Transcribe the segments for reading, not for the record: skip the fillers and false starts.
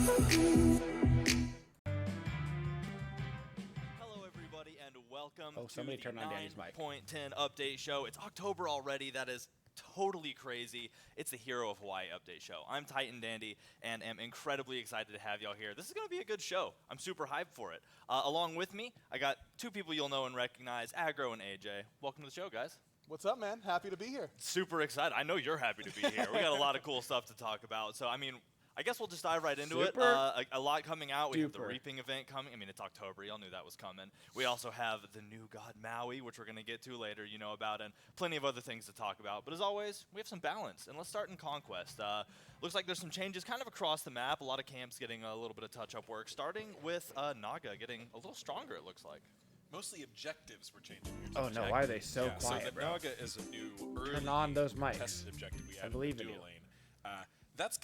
Hello, everybody, and welcome to somebody the turned on Danny's mic. 9.10 update show. It's October already. That is totally crazy. It's the Hero of Hawaii update show. I'm Titan Dandy, and am incredibly excited to have y'all here. This is going to be a good show. I'm super hyped for it. Along with me, I got two people you'll know and recognize, Aggro and AJ. Welcome to the show, guys. What's up, man? Happy to be here. Super excited. I know you're happy to be here. We got a lot of cool stuff to talk about. So, I mean, I guess we'll just dive right into it. A lot coming out. We have the Reaping event coming. I mean, it's October. Y'all knew that was coming. We also have the new god Maui, which we're going to get to later, you know about, and plenty of other things to talk about. But as always, we have some balance. And let's start in Conquest. Looks like there's some changes kind of across the map. A lot of camps getting a little bit of touch-up work, starting with Naga getting a little stronger, it looks like. Mostly objectives were changing here. Oh no, why are they so quiet, so the bro? Naga is a new early Turn on those mics. tested objective we I have believe in in dual you. lane. That's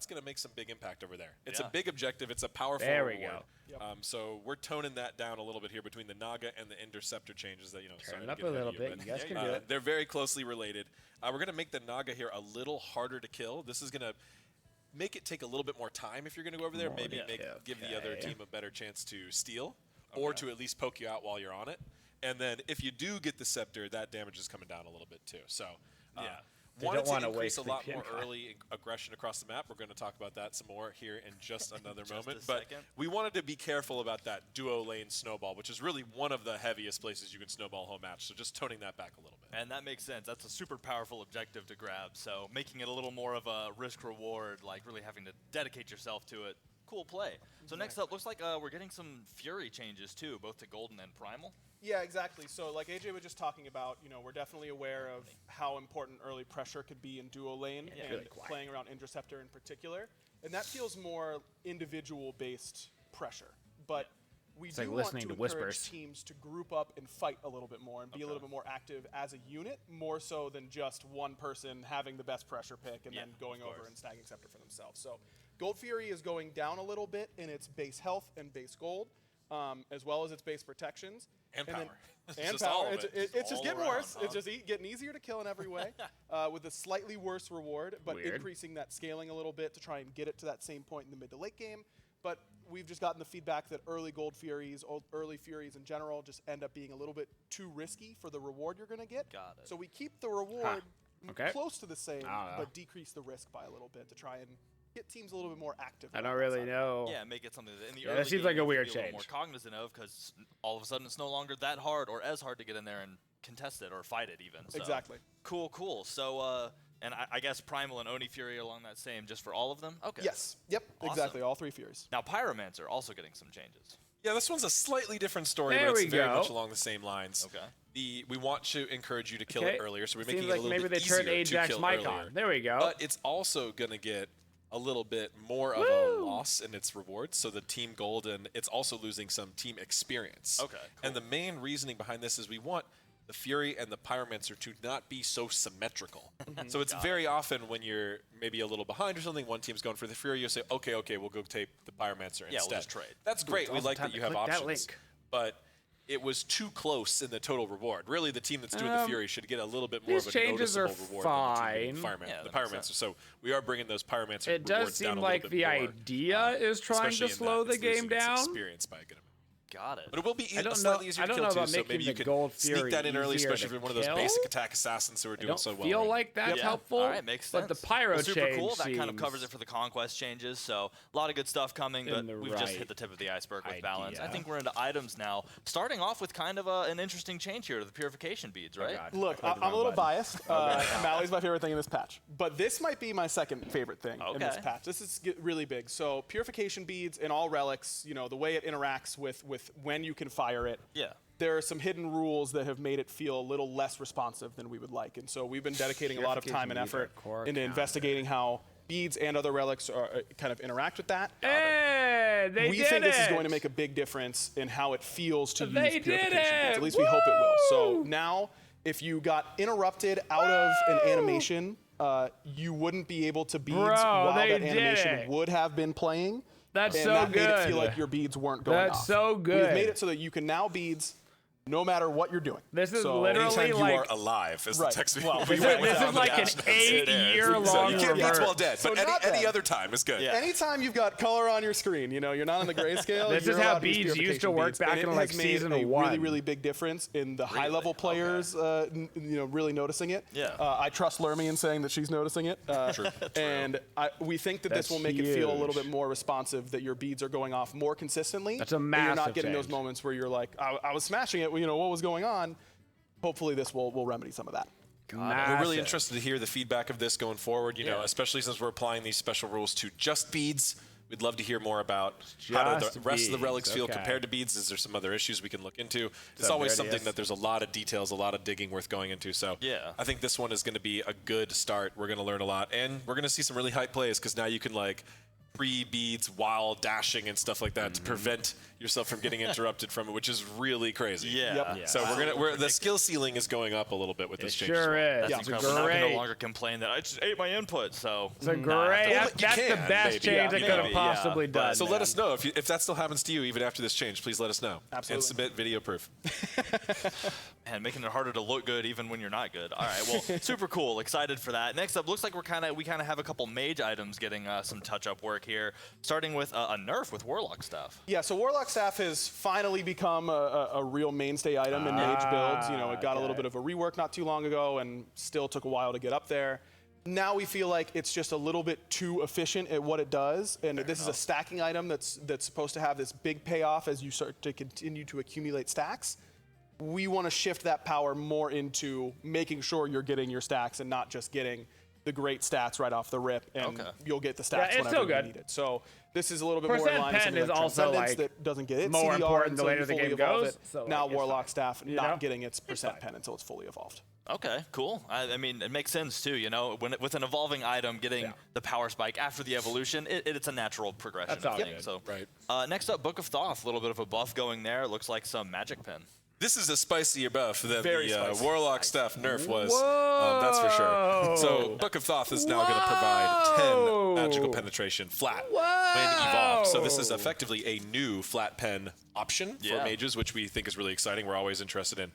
going to make some big impact over there. It's a big objective. It's a powerful There we reward. go. Yep. So we're toning that down a little bit here between the Naga and the Interceptor changes that, Turn sorry it to up get a ahead of little bit. but, You guys can do it. They're very closely related. We're going to make the Naga here a little harder to kill. This is going to make it take a little bit more time if you're going to go over there. Maybe give the other team a better chance to steal or to at least poke you out while you're on it. And then if you do get the Scepter, that damage is coming down a little bit too. So wanted to increase a lot more early aggression across the map. We're going to talk about that some more here in just another moment. But we wanted to be careful about that duo lane snowball, which is really one of the heaviest places you can snowball a whole match. So just toning that back a little bit. And that makes sense. That's a super powerful objective to grab. So making it a little more of a risk reward, like really having to dedicate yourself to it. Cool play. So next up, looks like we're getting some Fury changes too, both to Golden and Primal. Yeah, exactly. So like AJ was just talking about, we're definitely aware of how important early pressure could be in duo lane and really playing around Interceptor in particular. And that feels more individual-based pressure. But we do like want listening to to encourage whispers. teams to group up and fight a little bit more and be a little bit more active as a unit, more so than just one person having the best pressure pick and then going over and snagging Scepter for themselves. So Gold Fury is going down a little bit in its base health and base gold, as well as its base protections. And power. And just power. all of It's just getting around, worse. huh? It's just getting easier to kill in every way, with a slightly worse reward, but increasing that scaling a little bit to try and get it to that same point in the mid to late game. But we've just gotten the feedback that early Gold Furies, early Furies in general, just end up being a little bit too risky for the reward you're going to get. Got it. So we keep the reward Okay. close to the same, I don't know. but decrease the risk by a little bit to try and get teams a little bit more active. I around don't that really side. know. Yeah, make it something that in the Yeah, early that seems game like a you can weird be little change. more cognizant of, because all of a sudden it's no longer that hard or as hard to get in there and contest it or fight it even. So. Exactly. Cool. So, and I guess Primal and Oni Fury along that same, just for all of them? Okay. Yes. Yep. Awesome. Exactly. All three Furies. Now, Pyromancer also getting some changes. Yeah, this one's a slightly different story, There but we it's very go. much along the same lines. Okay. We want to encourage you to kill it earlier, so we're making Seems it a like little maybe bit they easier turned to Ajax kill mic earlier. on. There we go. But it's also going to get a little bit more of a loss in its rewards. So the Team Golden, it's also losing some team experience. Okay, cool. And the main reasoning behind this is we want the Fury and the Pyromancer to not be so symmetrical. So it's very often when you're maybe a little behind or something, one team's going for the Fury, you'll say, okay, we'll go take the Pyromancer instead. Yeah, we'll just trade. That's great. We also like time that you to have click that options. link. But it was too close in the total reward. Really, the team that's doing the Fury should get a little bit more these of a changes are noticeable reward than the team fine. getting Yeah, the that makes Pyromancer. sense. So we are bringing those Pyromancer It does rewards down seem a like little the bit more, idea is trying especially to in slow that the it's game losing its down. experience by a good amount. Got it. But it will be I don't slightly know- easier I to don't kill know too, about so making maybe you the could Gold sneak Fury that in early, easier especially to if you're one of those kill? basic attack assassins who are I doing don't so well. feel right like that's Yeah. helpful. All right, makes sense. But the Pyro well, super change cool. That kind of seems- covers it for the Conquest changes. So a lot of good stuff coming, but In the we've just right hit the tip of the iceberg with idea. balance. I think we're into items now. Starting off with kind of an interesting change here to the Purification Beads, right? God. Look, I clicked the I'm a wrong little button. biased. Maui's my favorite thing in this patch. But this might be my second favorite thing in this Okay. patch. This is really big. So Purification Beads and all relics, the way it interacts with when you can fire it. Yeah. There are some hidden rules that have made it feel a little less responsive than we would like. And so we've been dedicating a lot of time and Purification beads effort are core into counter. investigating how beads and other relics kind of interact with that. Hey, they We did think this is it! going to make a big difference in how it feels to They use did Purification it! Beads. At least we hope it will. So Woo! now, if you got interrupted out of an animation, you wouldn't be able to beads Bro, while they that did animation it. would have been playing. That's and so that made it feel good. like your beads weren't going That's off. so good. We've made it so that you can now beads no matter what you're doing. This is So literally Anytime like you are alive is the text. this is like an 8-year-long So you can't beat reverse. while dead, So but not any dead. other time is good. Yeah. Anytime you've got color on your screen, you know, you're not on the grayscale. This you're is how allowed to use beads used to purification work beads. back And in, it like, has made season a really, 1. really big difference in the high-level players, you know, really noticing it. Yeah. I trust Lermy in saying that she's noticing it. True. And we think that That's this will make it feel a little huge. bit more responsive, that your beads are going off more consistently. That's a and you're not massive getting those change. moments where you're like, I was smashing it, you know, what was going on? Hopefully this will remedy some of that. We're really interested to hear the feedback of this going forward, you know, especially since we're applying these special rules to just beads. We'd love to hear more about how do the Just rest of the beads, relics feel okay. compared to beads. Is there some other issues we can look into? It's So always there it something is. that there's a lot of details, a lot of digging worth going into. So Yeah. I think this one is going to be a good start. We're going to learn a lot, and we're going to see some really hype plays because now you can like pre-beads while dashing and stuff like that to prevent yourself from getting interrupted from it, which is really crazy. Yeah. Yep. Yeah. So the skill ceiling is going up a little bit with this change. Sure is. That's It's incredible. Now I can no great. longer complain that I just ate my input. So It's a great. Well, That's you the can, best maybe. change they Yeah, could have maybe, possibly yeah. done. So let us know if that still happens to you even after this change. Please let us know. Absolutely. And submit video proof. Man, making it harder to look good even when you're not good. All right, well, super cool. Excited for that. Next up, looks like we kind of have a couple mage items getting some touch-up work here. Starting with a nerf with Warlock Staff. Yeah, so Warlock Staff has finally become a real mainstay item in mage builds. You know, it got a little bit of a rework not too long ago and still took a while to get up there. Now we feel like it's just a little bit too efficient at what it does, and this is a stacking item that's supposed to have this big payoff as you start to continue to accumulate stacks. We want to shift that power more into making sure you're getting your stacks and not just getting the great stats right off the rip, and you'll get the stats it's whenever still you good. need it. So this is a little bit more in Percent line with pen something is like also, Transcendence like, that doesn't get its more CDR important until the later you the fully game evolve goes, it. so, Now like, it's Warlock fine. Staff You not know? getting its percent pen until it's fully evolved. Okay, cool. I mean, it makes sense too. You know, with an evolving item getting the power spike after the evolution, it's a natural progression. That's all thing. good. So, Right. next up, Book of Thoth. A little bit of a buff going there. Looks like some magic pen. This is a spicier buff than Very the spicy. Warlock Staff nerf was. That's for sure. So Book of Thoth is now going to provide 10 magical penetration flat when evolved. So this is effectively a new flat pen option for mages, which we think is really exciting. We're always interested in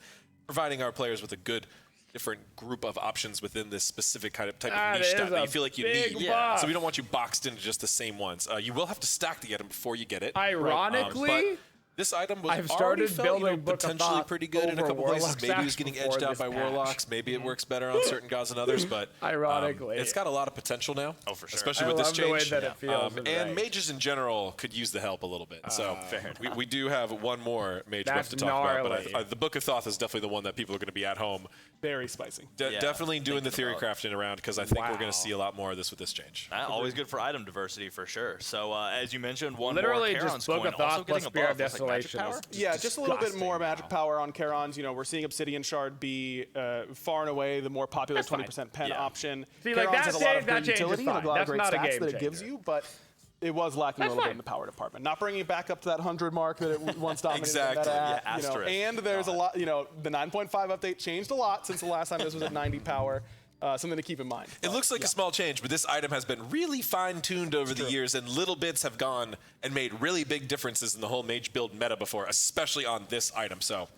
providing our players with a good different group of options within this specific type of niche stat that you feel like you big need. buff. So we don't want you boxed into just the same ones. You will have to stack the item before you get it. Ironically, But this item was I've already started felt, you know, building Book of potentially Thoth pretty good in a over couple places. Warlock Maybe it was Staff getting before edged out this by patch. Warlocks. Maybe it works better on certain gods than others, but Ironically. it's got a lot of potential now. Oh, for sure. Especially I with this love the way change. that it feels and right. mages in general could use the help a little bit. So we do have one more mage buff That's to talk about, gnarly. but the Book of Thoth is definitely the one that people are going to be at home. Very spicy. Definitely doing the theory about. crafting around because I think we're going Wow. to see a lot more of this with this change. Always good for item diversity for sure. So as you mentioned, one Literally more just Charon's Book coin of Thoth also plus getting a Spear buff. of Looks like magic Desolation power. is Yeah, just a little bit disgusting more magic now. power on Charon's. You know, we're seeing Obsidian Shard be far and away the more popular That's fine. 20% pen Yeah. option. See, like, Charon's that has a lot of change- that great change is utility and fine. a lot of That's great not a stats game that it gives changer. you, but it was lacking That's a little bit fine. in the power department. Not bringing it back up to that 100 mark that it once dominated Exactly. the meta at, Yeah, you know, asterisk. and there's a lot, you know, the 9.5 update changed a lot since the last time this was at 90 power. Something to keep in mind. It looks like a small change, but this item has been really fine-tuned over the years, and little bits have gone and made really big differences in the whole mage build meta before, especially on this item. So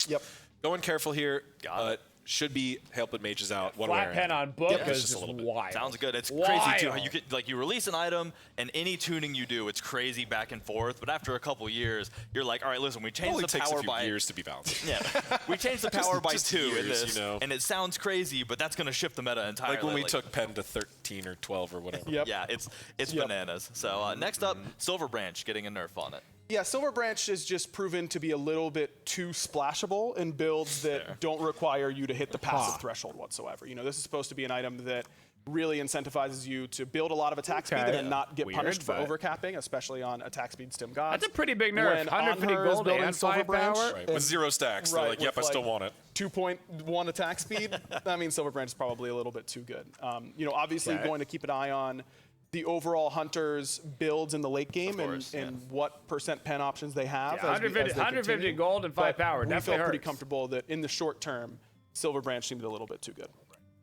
going careful here, but should be helping mages out one way or Flat pen another. on Book It's is just a just little bit. wild. Sounds good. It's Wild. crazy too. How you get you release an item and any tuning you do, it's crazy back and forth. But after a couple years, you're like, all right, listen, we It changed only the takes power a few by years to be balanced. yeah, we changed the power by just 2 in years, this, you know. and it sounds crazy, but that's gonna shift the meta entirely. Like when we took pen to 13 or 12 or whatever. Yeah, it's bananas. So next up, Silver Branch getting a nerf on it. Yeah, Silver Branch is just proven to be a little bit too splashable in builds that don't require you to hit the passive threshold whatsoever. You know, this is supposed to be an item that really incentivizes you to build a lot of attack speed and not get Weird, punished for but- overcapping, especially on attack speed stim gods. That's a pretty big nerf. When 150 Anhur is gold building and Silver 5 Branch, power. Right. With 0 stacks, they're Right, like, yep, I with, still like, want it. 2.1 attack speed, I mean, Silver Branch is probably a little bit too good. You know, obviously going to keep an eye on the overall hunters builds in the late game course, and what percent pen options they have. Yeah, 150 gold and 5 power. We feel Definitely pretty hurts. comfortable that in the short term, Silver Branch seemed a little bit too good.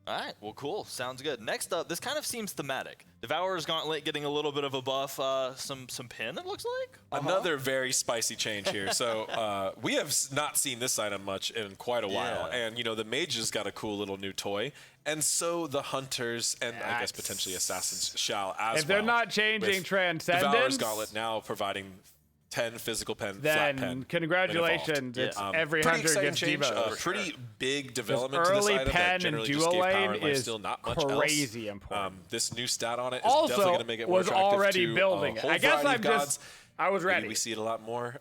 All right, well, cool. Sounds good. Next up, this kind of seems thematic. Devourer's Gauntlet getting a little bit of a buff, some pin, it looks like. Another very spicy change here. So we have not seen this item much in quite a while. And, you know, the mages got a cool little new toy. And so the hunters and I guess potentially assassins shall as well. If they're not changing Transcendence, Devourer's Gauntlet now providing 10 physical pen, flat pen. Then congratulations, it's every hunter gets Devo. Pretty big development to this early item that pen and generally dual just gave power lane and life is steal, not much crazy else. important. This new stat on it is Also, definitely going to make it more was attractive already to building a it. whole I guess variety I'm of just, gods. I was ready. Maybe we see it a lot more.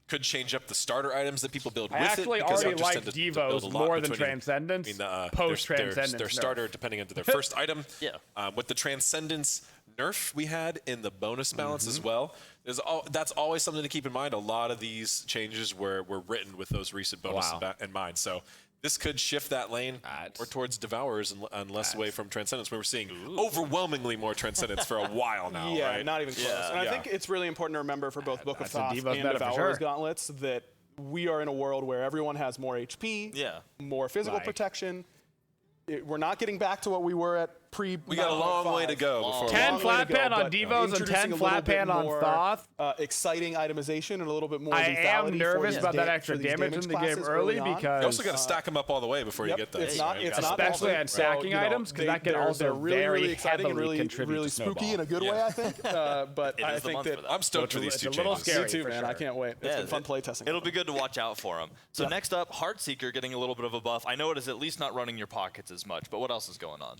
Could change up the starter items that people build I with actually it. Because already they'll just like tend to build a Devos lot more than between, Transcendence, their post-Transcendence starter, nerf. depending on their first item. Yeah. With the Transcendence nerf we had in the bonus balance as well, that's always something to keep in mind. A lot of these changes were written with those recent bonuses in mind. So this could shift that lane more towards Devourers and less away from Transcendence. We were seeing overwhelmingly more Transcendence for a while now. Yeah, right? not even close. And I think it's really important to remember for both Book of Thoth and Devo's meta for Devourer's sure. Gauntlets that we are in a world where everyone has more HP, more physical protection. We're not getting back to what we were at pre. We got a long way to go before 10 flat pan on Devos and 10 flat pan on Thoth. Exciting itemization and a little bit more I lethality. am nervous for about these that extra damage in the game early because you also got to stack them up all the way before you get those. It's not, especially on stacking items, because that can also really exciting and heavily really, contribute really to Snowball. spooky in a good way, I think. But I think that I'm stoked for these two it's a little changes. scary. me too, for man. sure. I can't wait. It's been fun playtesting. It'll be good to watch out for them. So next up, Heartseeker getting a little bit of a buff. I know it is at least not running your pockets as much, but what else is going on?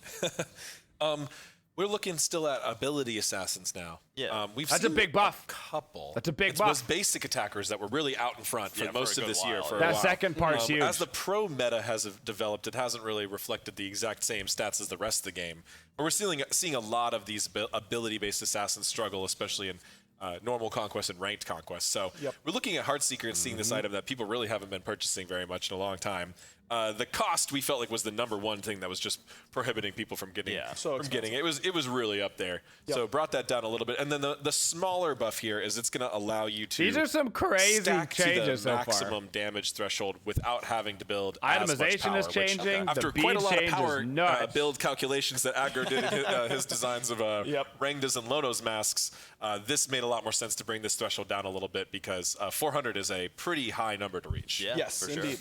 We're looking still at ability assassins now. Yeah. We've That's seen a big buff. couple. That's a big It buff. was basic attackers that were really out in front for most for a of this good year. while. For a That while. second part's huge. As the pro meta has developed, it hasn't really reflected the exact same stats as the rest of the game. But we're seeing a lot of these ability-based assassins struggle, especially in normal Conquest and ranked Conquest. So we're looking at Heartseeker and seeing this item that people really haven't been purchasing very much in a long time. The cost we felt like was the #1 thing that was just prohibiting people from getting it. It was really up there. So brought that down a little bit. And then the smaller buff here is it's going to allow you to These are some crazy stack changes to the so far. maximum damage threshold without having to build as much Itemization power, is changing. Which, after The quite a bead lot of change power is nuts. build calculations that Aggro did in his designs of Rangda's and Lono's masks, this made a lot more sense to bring this threshold down a little bit because 400 is a pretty high number to reach. Yeah, Yes, for sure. indeed.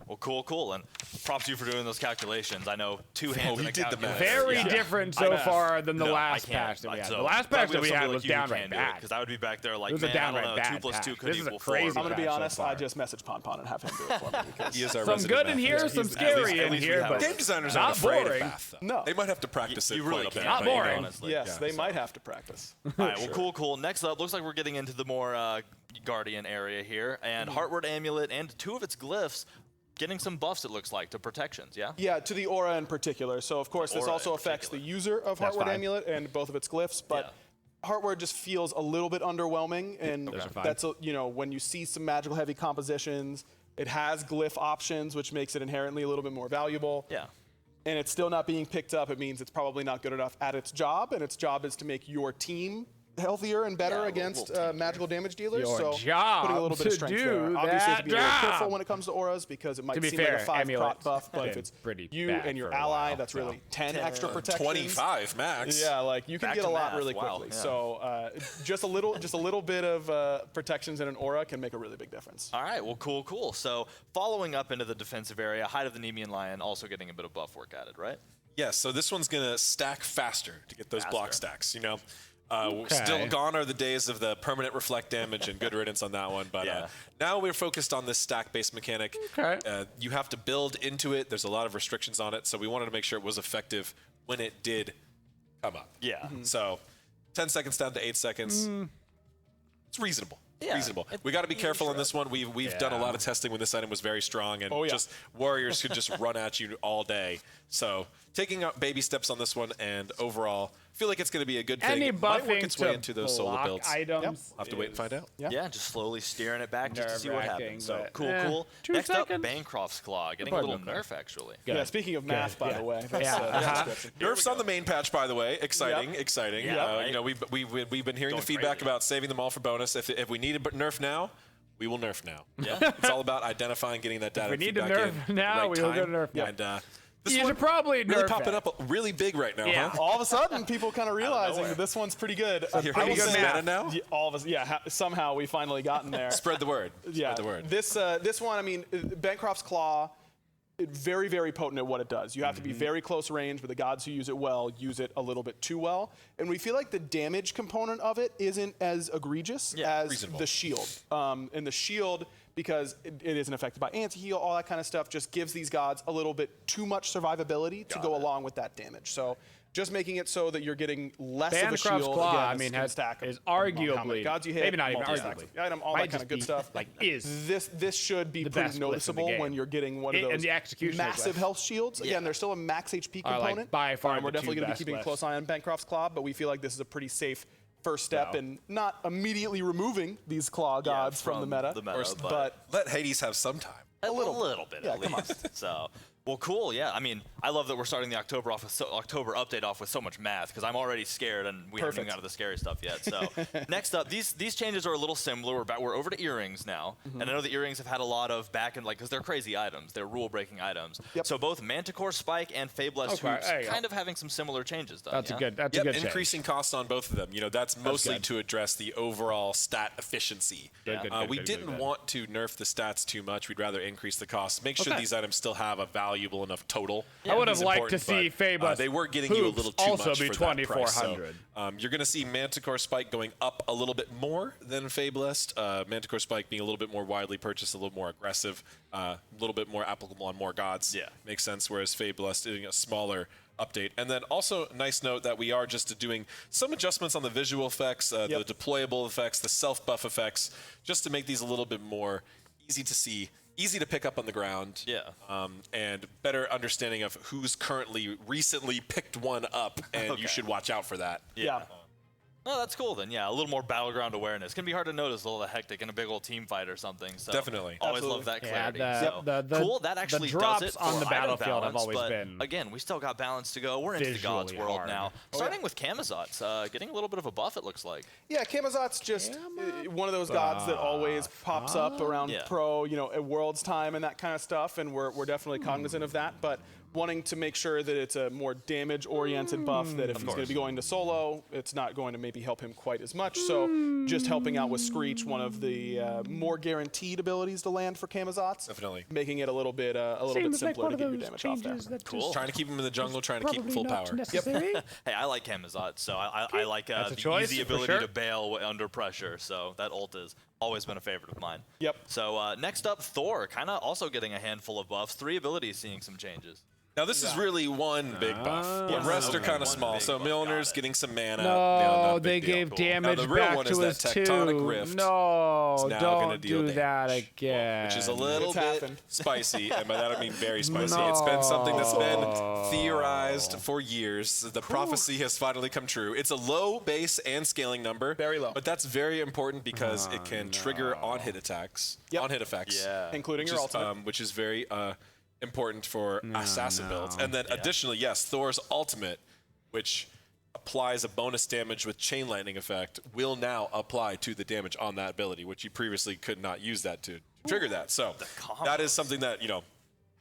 Well, cool. And props to you for doing those calculations. I know two hands in a did the math. calculator. Very different so far than the No, last I can't. patch that we had. So The last glad patch we that have we had somebody was like you who downright can do it, bad. because I would be back there like, It was a man, I downright don't know, bad 2 plus 2 patch. could This is a equal 4. crazy I'm going to be patch so honest. far. I just messaged Pon and have him do it for me. Because He is our Some resident good in math here, expert. some scary at in least we here, have but Game designers not aren't afraid boring. of math, though. No. They might have to practice it You really quite a bit. can't. Not but, you know, boring. honestly. yes, they might have to practice. All right, well, cool. Next up, looks like we're getting into the more Guardian area here. And Heartward Amulet and 2 of its glyphs getting some buffs, it looks like, to protections, yeah? Yeah, to the aura in particular. So, of course, this Aura also in affects the particular. user of That's Heartward fine. Amulet and both of its glyphs, but Heartward just feels a little bit underwhelming, and Those are fine. that's, when you see some magical heavy compositions, it has glyph options, which makes it inherently a little bit more valuable. Yeah. And it's still not being picked up. It means it's probably not good enough at its job, and its job is to make your team healthier and better Yeah, against little team magical damage dealers. Your so job putting a little bit of to strength do there. Obviously, you have to be a little that careful job. when it comes to auras because it might To be seem fair, like a 5 Amulet's prot buff, but if been it's pretty you bad and your for a ally, while, that's so. really 10 extra protections. 25 max. Yeah, like you can Back get to a lot math, really wow, quickly. yeah. So just a little bit of protections in an aura can make a really big difference. All right, well, cool. So following up into the defensive area, Hide of the Nemean Lion also getting a bit of buff work added, right? Yes, so this one's going to stack faster to get those block Faster. stacks, Still gone are the days of the permanent reflect damage and good riddance on that one, but now we're focused on this stack-based mechanic. Okay. You have to build into it. There's a lot of restrictions on it, so we wanted to make sure it was effective when it did come up. Yeah. So 10 seconds down to 8 seconds. It's reasonable. Yeah. Reasonable. We got to be careful on this one. We've done a lot of testing when this item was very strong, and just warriors could just run at you all day. So taking up baby steps on this one, and overall, feel like it's going to be a good thing. Any It might work buffing its way to into those solo block builds. items? I'll have to wait and find out. Yeah, just slowly steering it back just to see what Nerve-wracking, happens. So but, cool. 2 Next seconds. up, Bancroft's Claw getting a little nerf, actually. Yeah, speaking of math, by the way. That's, description. Nerfs on the main patch, by the way. Exciting. Yeah, right. We've been hearing Going the feedback crazy. about saving them all for bonus. If we need a nerf now, we will nerf now. Yeah. It's all about identifying, getting that data we need to feedback nerf in now, right we will time. go nerf now. And You should probably really nerf popping it. up really big right now, Yeah. huh? All of a sudden, people kind of realizing that this one's pretty good. Pretty good meta now? All of us, somehow we finally gotten there. Spread the word. Yeah, Spread the word. This one, I mean, Bancroft's Claw, very, very potent at what it does. You have to be very close range, but the gods who use it well use it a little bit too well. And we feel like the damage component of it isn't as egregious as reasonable. the shield. And the shield, because it isn't affected by anti-heal, all that kind of stuff, just gives these gods a little bit too much survivability to go along with that damage. So just making it so that you're getting less of a Bancroft's shield, Claw, again, I mean, is stack is how many arguably, gods you hit, maybe not even multi-stacks arguably, of the item, all might that kind of just good be, stuff. like, is This should be the pretty best blitz in the noticeable game. when you're getting one of And those the execution massive is health shields. Again, there's still a max HP Are, like, component. by far We're the definitely two going to be best keeping a lifts. close eye on Bancroft's Claw, but we feel like this is a pretty safe first step in not immediately removing these claw gods from the meta, but Let Hades have some time. A little bit, at come on. least. So, well, cool. Yeah, I mean, I love that we're starting the October update off with so much math because I'm already scared and we haven't even got to the scary stuff yet. So, next up, these changes are a little similar. We're over to earrings now, and I know the earrings have had a lot of back and because they're crazy items, they're rule-breaking items. So both Manticore Spike and Fabulous Hoops kind of having some similar changes. Done, That's a good. That's a Yep, good change. increasing costs on both of them. You know, that's mostly good. to address the overall stat efficiency. We didn't want to nerf the stats too much. We'd rather increase the costs. Make sure these items still have a valuable enough total. I would have It's liked to important, see but, Fabulous they were getting you a little too also much be for that price. So, 2,400. you're going to see Manticore Spike going up a little bit more than Fabulous. Manticore Spike being a little bit more widely purchased, a little more aggressive, a little bit more applicable on more gods. Yeah. Makes sense, whereas Fabulous doing a smaller update. And then also a nice note that we are just doing some adjustments on the visual effects, the deployable effects, the self-buff effects, just to make these a little bit more easy to see, easy to pick up on the ground, and better understanding of who's recently picked one up, and you should watch out for that. Oh, that's cool then. Yeah, a little more battleground awareness. Can be hard to notice a little hectic in a big old team fight or something. So Definitely. Always love that clarity. the Cool. That actually drops does it on for the item battlefield have balance, always but been again, we still got balance to go. We're into the gods visually world hard. now. Starting with Kamazots, getting a little bit of a buff, it looks like. yeah, Kamazot's just one of those gods that always pops up around pro, at Worlds time and that kind of stuff, and we're definitely cognizant of that, but wanting to make sure that it's a more damage-oriented buff, that if he's going to be going to solo, it's not going to maybe help him quite as much. So just helping out with Screech, one of the more guaranteed abilities to land for Kamazots. Definitely. Making it a little bit simpler to get your damage off there. Cool. Trying to keep him in the jungle, trying to keep him full power. Hey, I like Kamazots, so I like the choice, easy for ability sure. to bail under pressure. So that ult has always been a favorite of mine. Yep. So next up, Thor, kind of also getting a handful of buffs. 3 abilities seeing some changes. Now, this is really one big buff. The rest are kind of small. So Milner's getting some mana. No, they gave damage now, the real back one to is his that Tectonic 2. Rift. No, is now gonna don't deal do that damage, again. which is a little bit happened. spicy, and by that I mean very spicy. It's been something that's been theorized for years. The prophecy has finally come true. It's a low base and scaling number. Very low. But that's very important because it can trigger on-hit attacks, on-hit effects. Including your ultimate. Which is very important for assassin builds. And then additionally, yes, Thor's ultimate, which applies a bonus damage with chain lightning effect, will now apply to the damage on that ability, which you previously could not use that to trigger that. So that is something that,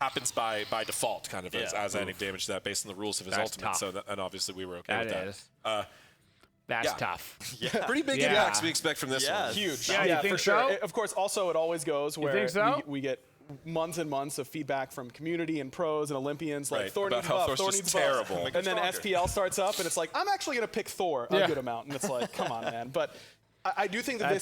happens by default, kind of as adding damage to that based on the rules of his ultimate. Tough. So and obviously we were okay with that. Is. That's tough. Pretty big impacts we expect from this one. Huge. Yeah, you think for sure. so? Of course, also it always goes where think so? we get months and months of feedback from community and pros and Olympians like Thor about needs how buff, Thor's Thor just needs terrible. buff. And then SPL starts up and it's like, I'm actually going to pick Thor a good amount. And it's like, come on, man. But I do think that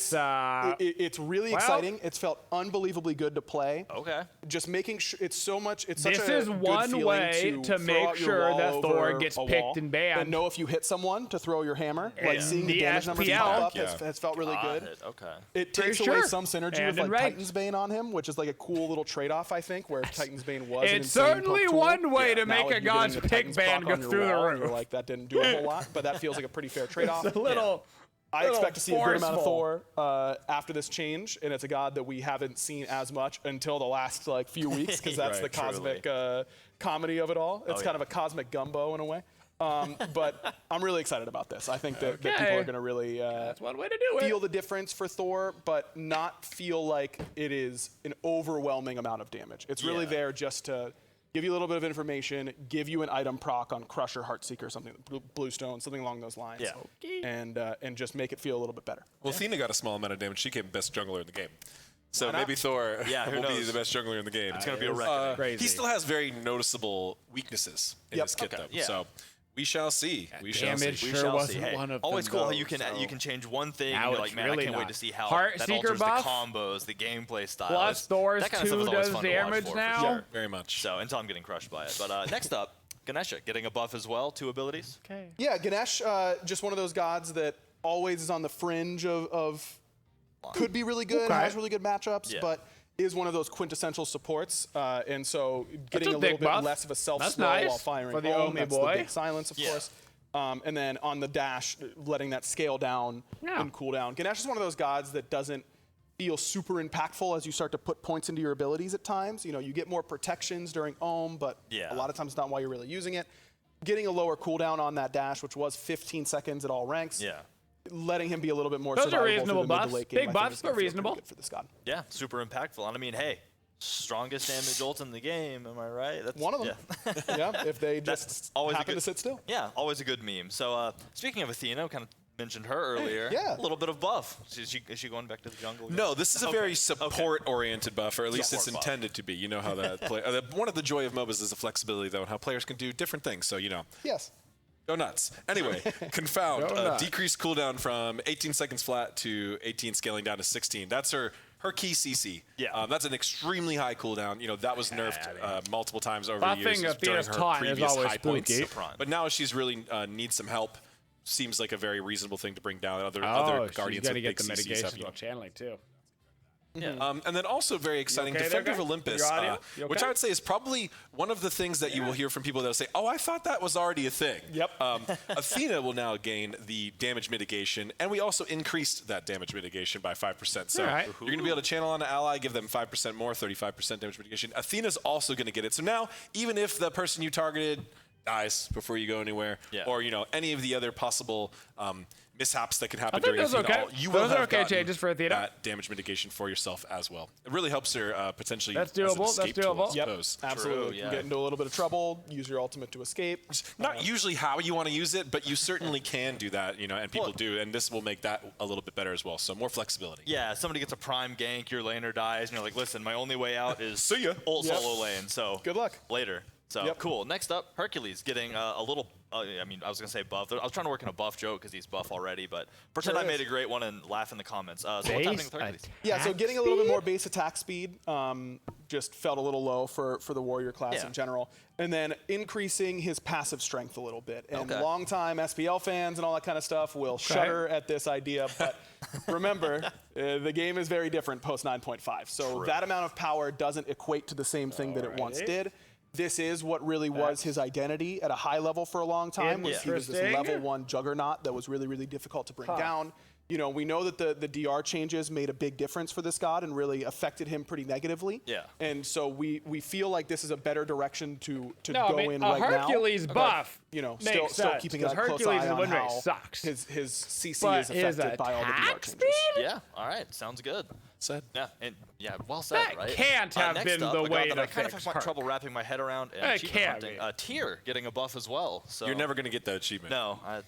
it's really exciting. It's felt unbelievably good to play. Okay. Just making sure it's such This a is good one feeling way to throw make out your sure wall that Thor over gets a picked wall and banned. And know if you hit someone to throw your hammer. Like seeing the the damage numbers SPL pop up has felt really good. Okay. It takes Pretty away sure. some synergy And with in like ranks. Titan's Bane on him, which is like a cool little trade-off, I think, where Titan's Bane was an It's insane certainly poke tool. one way to Now make if a you're god's getting the pick Titan's ban proc go on your through the wall, and roof. you're like, that didn't do a whole lot, but that feels like a pretty fair trade-off. It's a little. I expect to see a good amount of forceful. Thor after this change, and it's a god that we haven't seen as much until the last few weeks, because that's the cosmic comedy of it all. It's kind of a cosmic gumbo in a way. But I'm really excited about this. I think that people are going to really That's one way to do it. feel the difference for Thor, but not feel like it is an overwhelming amount of damage. It's really there just to give you a little bit of information, give you an item proc on Crusher, Heartseeker, something, Bluestone, something along those lines, and just make it feel a little bit better. Well, Athena got a small amount of damage. She became best jungler in the game. So maybe Thor will be the best jungler in the game. It's going to be a record. Crazy. He still has very noticeable weaknesses in his kit, though. Yeah. So we shall see. We shall Damage see. sure wasn't one of them. Always cool how you though, can change one thing Now and you're it's like, man, really I can't wait not. to see how Heart that Seeker alters buff? the combos, the gameplay style. Plus Thor's that kind of stuff 2 is always does fun to watch damage for now. sure. Very much. So until I'm getting crushed by it. But next up, Ganesha getting a buff as well, 2 abilities. Okay. Yeah, Ganesh, just one of those gods that always is on the fringe of could be really good, has really good matchups, but is one of those quintessential supports, and so getting a little bit less of a self-slow while firing for the home, Omi that's boy. the big silence, of course. And then on the dash, letting that scale down and cool down. Ganesh is one of those gods that doesn't feel super impactful as you start to put points into your abilities at times. You know, you get more protections during Ohm, but a lot of times it's not why you're really using it. Getting a lower cooldown on that dash, which was 15 seconds at all ranks. Letting him be a little bit more Those are survivable reasonable through the mid to buffs. late game, Big I think buffs, is gonna but feel pretty reasonable. good for this god. Yeah, super impactful. And I mean, hey, strongest damage ult in the game, am I right? That's one of them. Yeah, if they just happen to sit still. Yeah, always a good meme. So speaking of Athena, kind of mentioned her earlier. Yeah. A little bit of buff. Is she going back to the jungle again? No, this is a very support-oriented buff, or at least it's intended to be. You know how that play. One of the joy of MOBAs is the flexibility, though, and how players can do different things. So, you know. Yes. Go nuts. Anyway, Confound. Decreased cooldown from 18 seconds flat to 18, scaling down to 16. That's her key CC. Yeah. That's an extremely high cooldown. You know, that was nerfed multiple times over the Buffing years during Athena's her taunt is previous always high points. spooky. But now she's really needs some help. Seems like a very reasonable thing to bring down other guardians got to with get big the CCs mitigation have, you know. while channeling too. Yeah. And then also very exciting, okay Defender there, of guys? Olympus, Your audio? You which okay? I would say is probably one of the things that you will hear from people that will say, oh, I thought that was already a thing. Yep. Athena will now gain the damage mitigation, and we also increased that damage mitigation by 5%. So All right. you're going to be able to channel on an ally, give them 5% more, 35% damage mitigation. Athena's also going to get it. So now, even if the person you targeted dies before you go anywhere, or, you know, any of the other possible mishaps that can happen during those Athena, okay. you will Those are have okay gotten changes for Athena. that damage mitigation for yourself as well. It really helps her potentially. That's as an doable, that's escape tool, doable. I Yep, suppose. absolutely. You get into a little bit of trouble, use your ultimate to escape. Not usually how you want to use it, but you certainly can do that, you know, and people do, and this will make that a little bit better as well. So more flexibility. Yeah, somebody gets a prime gank, your laner dies, and you're like, listen, my only way out is See ya. ult solo lane. So Good luck. Later. So cool. Next up, Hercules getting a little. I mean, I was gonna say buff. I was trying to work in a buff joke because he's buff already, but pretend I made a great one and laugh in the comments. So what's happening with Hercules? Yeah, so getting a little bit more base attack speed just felt a little low for the warrior class in general. And then increasing his passive strength a little bit. And longtime SPL fans and all that kind of stuff will shudder at this idea. But remember, the game is very different post 9.5. So that amount of power doesn't equate to the same thing that it once did. This is what really was his identity at a high level for a long time. He was this level 1 juggernaut that was really, really difficult to bring down. You know, we know that the DR changes made a big difference for this god and really affected him pretty negatively. Yeah. And so we feel like this is a better direction to No, go I mean, in a right now. Hercules buff. You know, makes still sense, keeping a 'cause close Hercules eye in on win rate how sucks. his CC But is his affected by all the DR attack changes. speed? Yeah. All right. Sounds good. Said. Yeah. And well said. That right. can't have next been up, the a god way that to I kind of fix have Herc. trouble wrapping my head around. And It achievement can't hunting. Tyr getting a buff as well. So You're never going to get that achievement. No. Wow,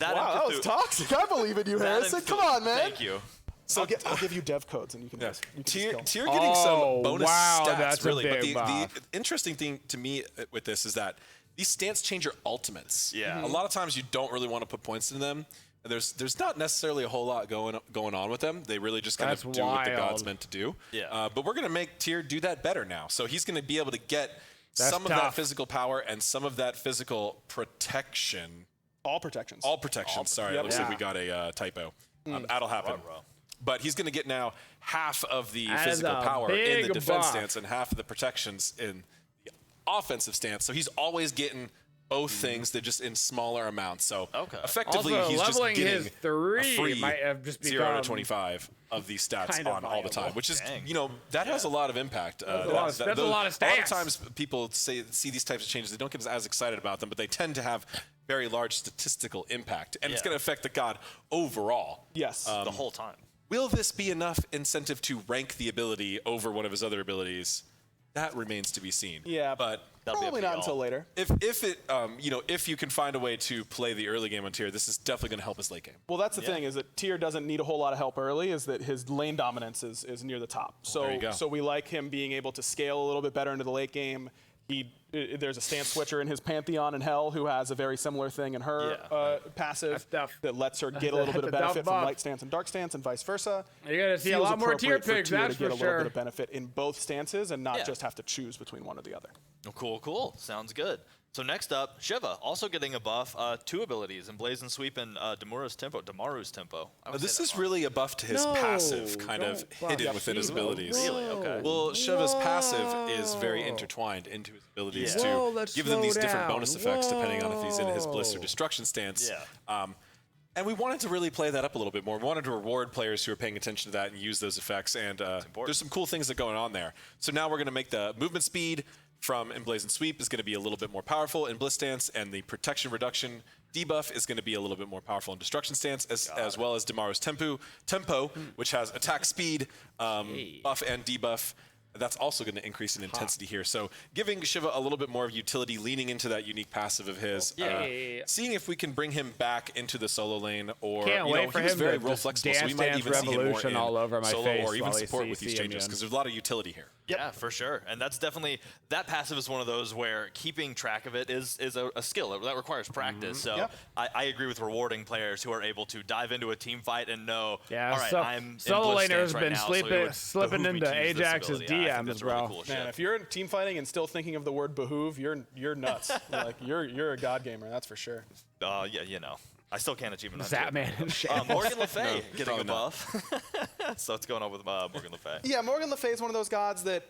that was toxic. I believe in you, Harrison. Come on, man. Thank you. So I'll give you dev codes and you can just Tyr kill. getting some bonus wow, stats, that's a really. But big the buff. interesting thing to me with this is that these stance change your ultimates. Yeah. A lot of times you don't really want to put points into them. There's not necessarily a whole lot going on with them. They really just kind of do what the god's meant to do. Yeah. But we're going to make Tyr do that better now. So he's going to be able to get some of tough. that physical power and some of that physical protection. All protections. All protections. Sorry, it looks like we got a typo. That'll happen. But he's going to get now half of the physical power in the defense stance and half of the protections in the offensive stance. So he's always getting both things. They're just in smaller amounts. So effectively, Also, he's just leveling getting his a 3 free might have just 0 to become 25 of these stats kind of on all the time, viable. which is, you know, that has a lot of impact. That's a lot of A lot of stats. times people see these types of changes, they don't get as excited about them, but they tend to have very large statistical impact, and it's going to affect the god overall. Yes. The whole time. Will this be enough incentive to rank the ability over one of his other abilities? That remains to be seen. Yeah. But Probably not until later. If you can find a way to play the early game on tier, this is definitely going to help his late game. Well, that's the thing, is that tier doesn't need a whole lot of help early, is that his lane dominance is near the top. So we like him being able to scale a little bit better into the late game. There's a stance switcher in his Pantheon in Hell who has a very similar thing in her passive that lets her get a little bit of benefit from light stance and dark stance and vice versa. You're going to see a lot more tier picks, that's for sure. To get a little bit of benefit in both stances and not just have to choose between one or the other. Oh, cool. Sounds good. So next up, Shiva, also getting a buff, 2 abilities, Emblazing Sweep and Damaru's Tempo. This is really a buff to his passive, kind of hidden within his abilities. Really? Okay. Well, Shiva's passive is very intertwined into his abilities to give them these different bonus effects depending on if he's in his Bliss or Destruction stance. And we wanted to really play that up a little bit more. We wanted to reward players who are paying attention to that and use those effects. And there's some cool things that are going on there. So now we're going to make the movement speed from Emblazing Sweep is going to be a little bit more powerful in Bliss Stance, and the protection reduction debuff is going to be a little bit more powerful in Destruction Stance, as well as Damaru's Tempo, which has attack speed, buff and debuff. That's also going to increase in intensity here. So giving Shiva a little bit more of utility, leaning into that unique passive of his. Seeing if we can bring him back into the solo lane, or wait for he was him very to role flexible, so we might even see him more in all over my solo face or even while support with these changes, because there's a lot of utility here. Yeah, for sure. And that's definitely, that passive is one of those where keeping track of it is a skill. That requires practice. So I agree with rewarding players who are able to dive into a team fight and know, all right, I'm solo in laner's right been now, slipping into Ajax's DMs, bro. Really cool Man, if you're team fighting and still thinking of the word behoove, you're nuts. Like you're a god gamer, that's for sure. Yeah, you know. I still can't achieve enough. Zatman and Morgan Le Fay getting a buff. So what's going on with Morgan Le Fay? Yeah, Morgan Le Fay is one of those gods that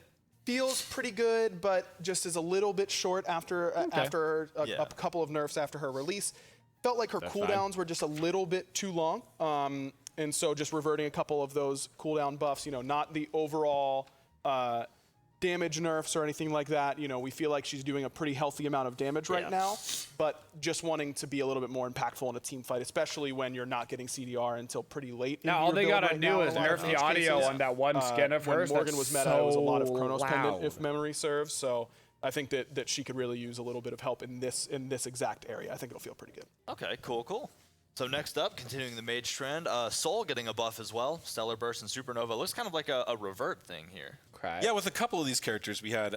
feels pretty good, but just is a little bit short after a couple of nerfs after her release. Felt like her cooldowns were just a little bit too long, and so just reverting a couple of those cooldown buffs. Not the overall damage nerfs or anything like that. We feel like she's doing a pretty healthy amount of damage right now, but just wanting to be a little bit more impactful in a team fight, especially when you're not getting CDR until pretty late. Now, all they gotta do is nerf the audio on that one skin of hers. When Morgan was meta, it was a lot of Chronos Pendant, if memory serves. So I think that she could really use a little bit of help in this exact area. I think it'll feel pretty good. Okay, cool. So next up, continuing the mage trend, Soul getting a buff as well. Stellar Burst and Supernova. Looks kind of like a revert thing here. Yeah, with a couple of these characters, we had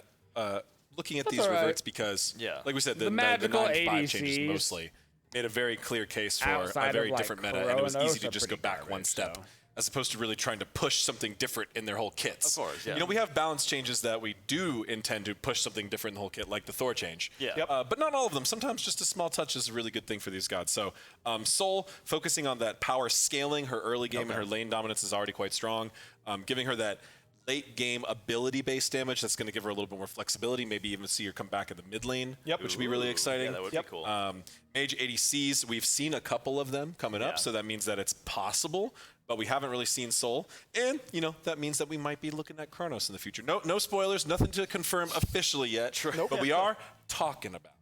looking at these reverts because, like we said, the magical 9-5 changes mostly made a very clear case for a very different meta, and it was easy to just go back one step, as opposed to really trying to push something different in their whole kits. Of course, yeah. We have balance changes that we do intend to push something different in the whole kit, like the Thor change. Yeah. But not all of them. Sometimes just a small touch is a really good thing for these gods. So Soul, focusing on that power scaling, her early game and her lane dominance is already quite strong. Giving her that late game ability-based damage that's going to give her a little bit more flexibility, maybe even see her come back in the mid lane, which would be really exciting. Yeah, that would be cool. Mage ADCs, we've seen a couple of them coming up, so that means that it's possible, but we haven't really seen Soul. And, that means that we might be looking at Chronos in the future. No spoilers, nothing to confirm officially yet, but we are talking about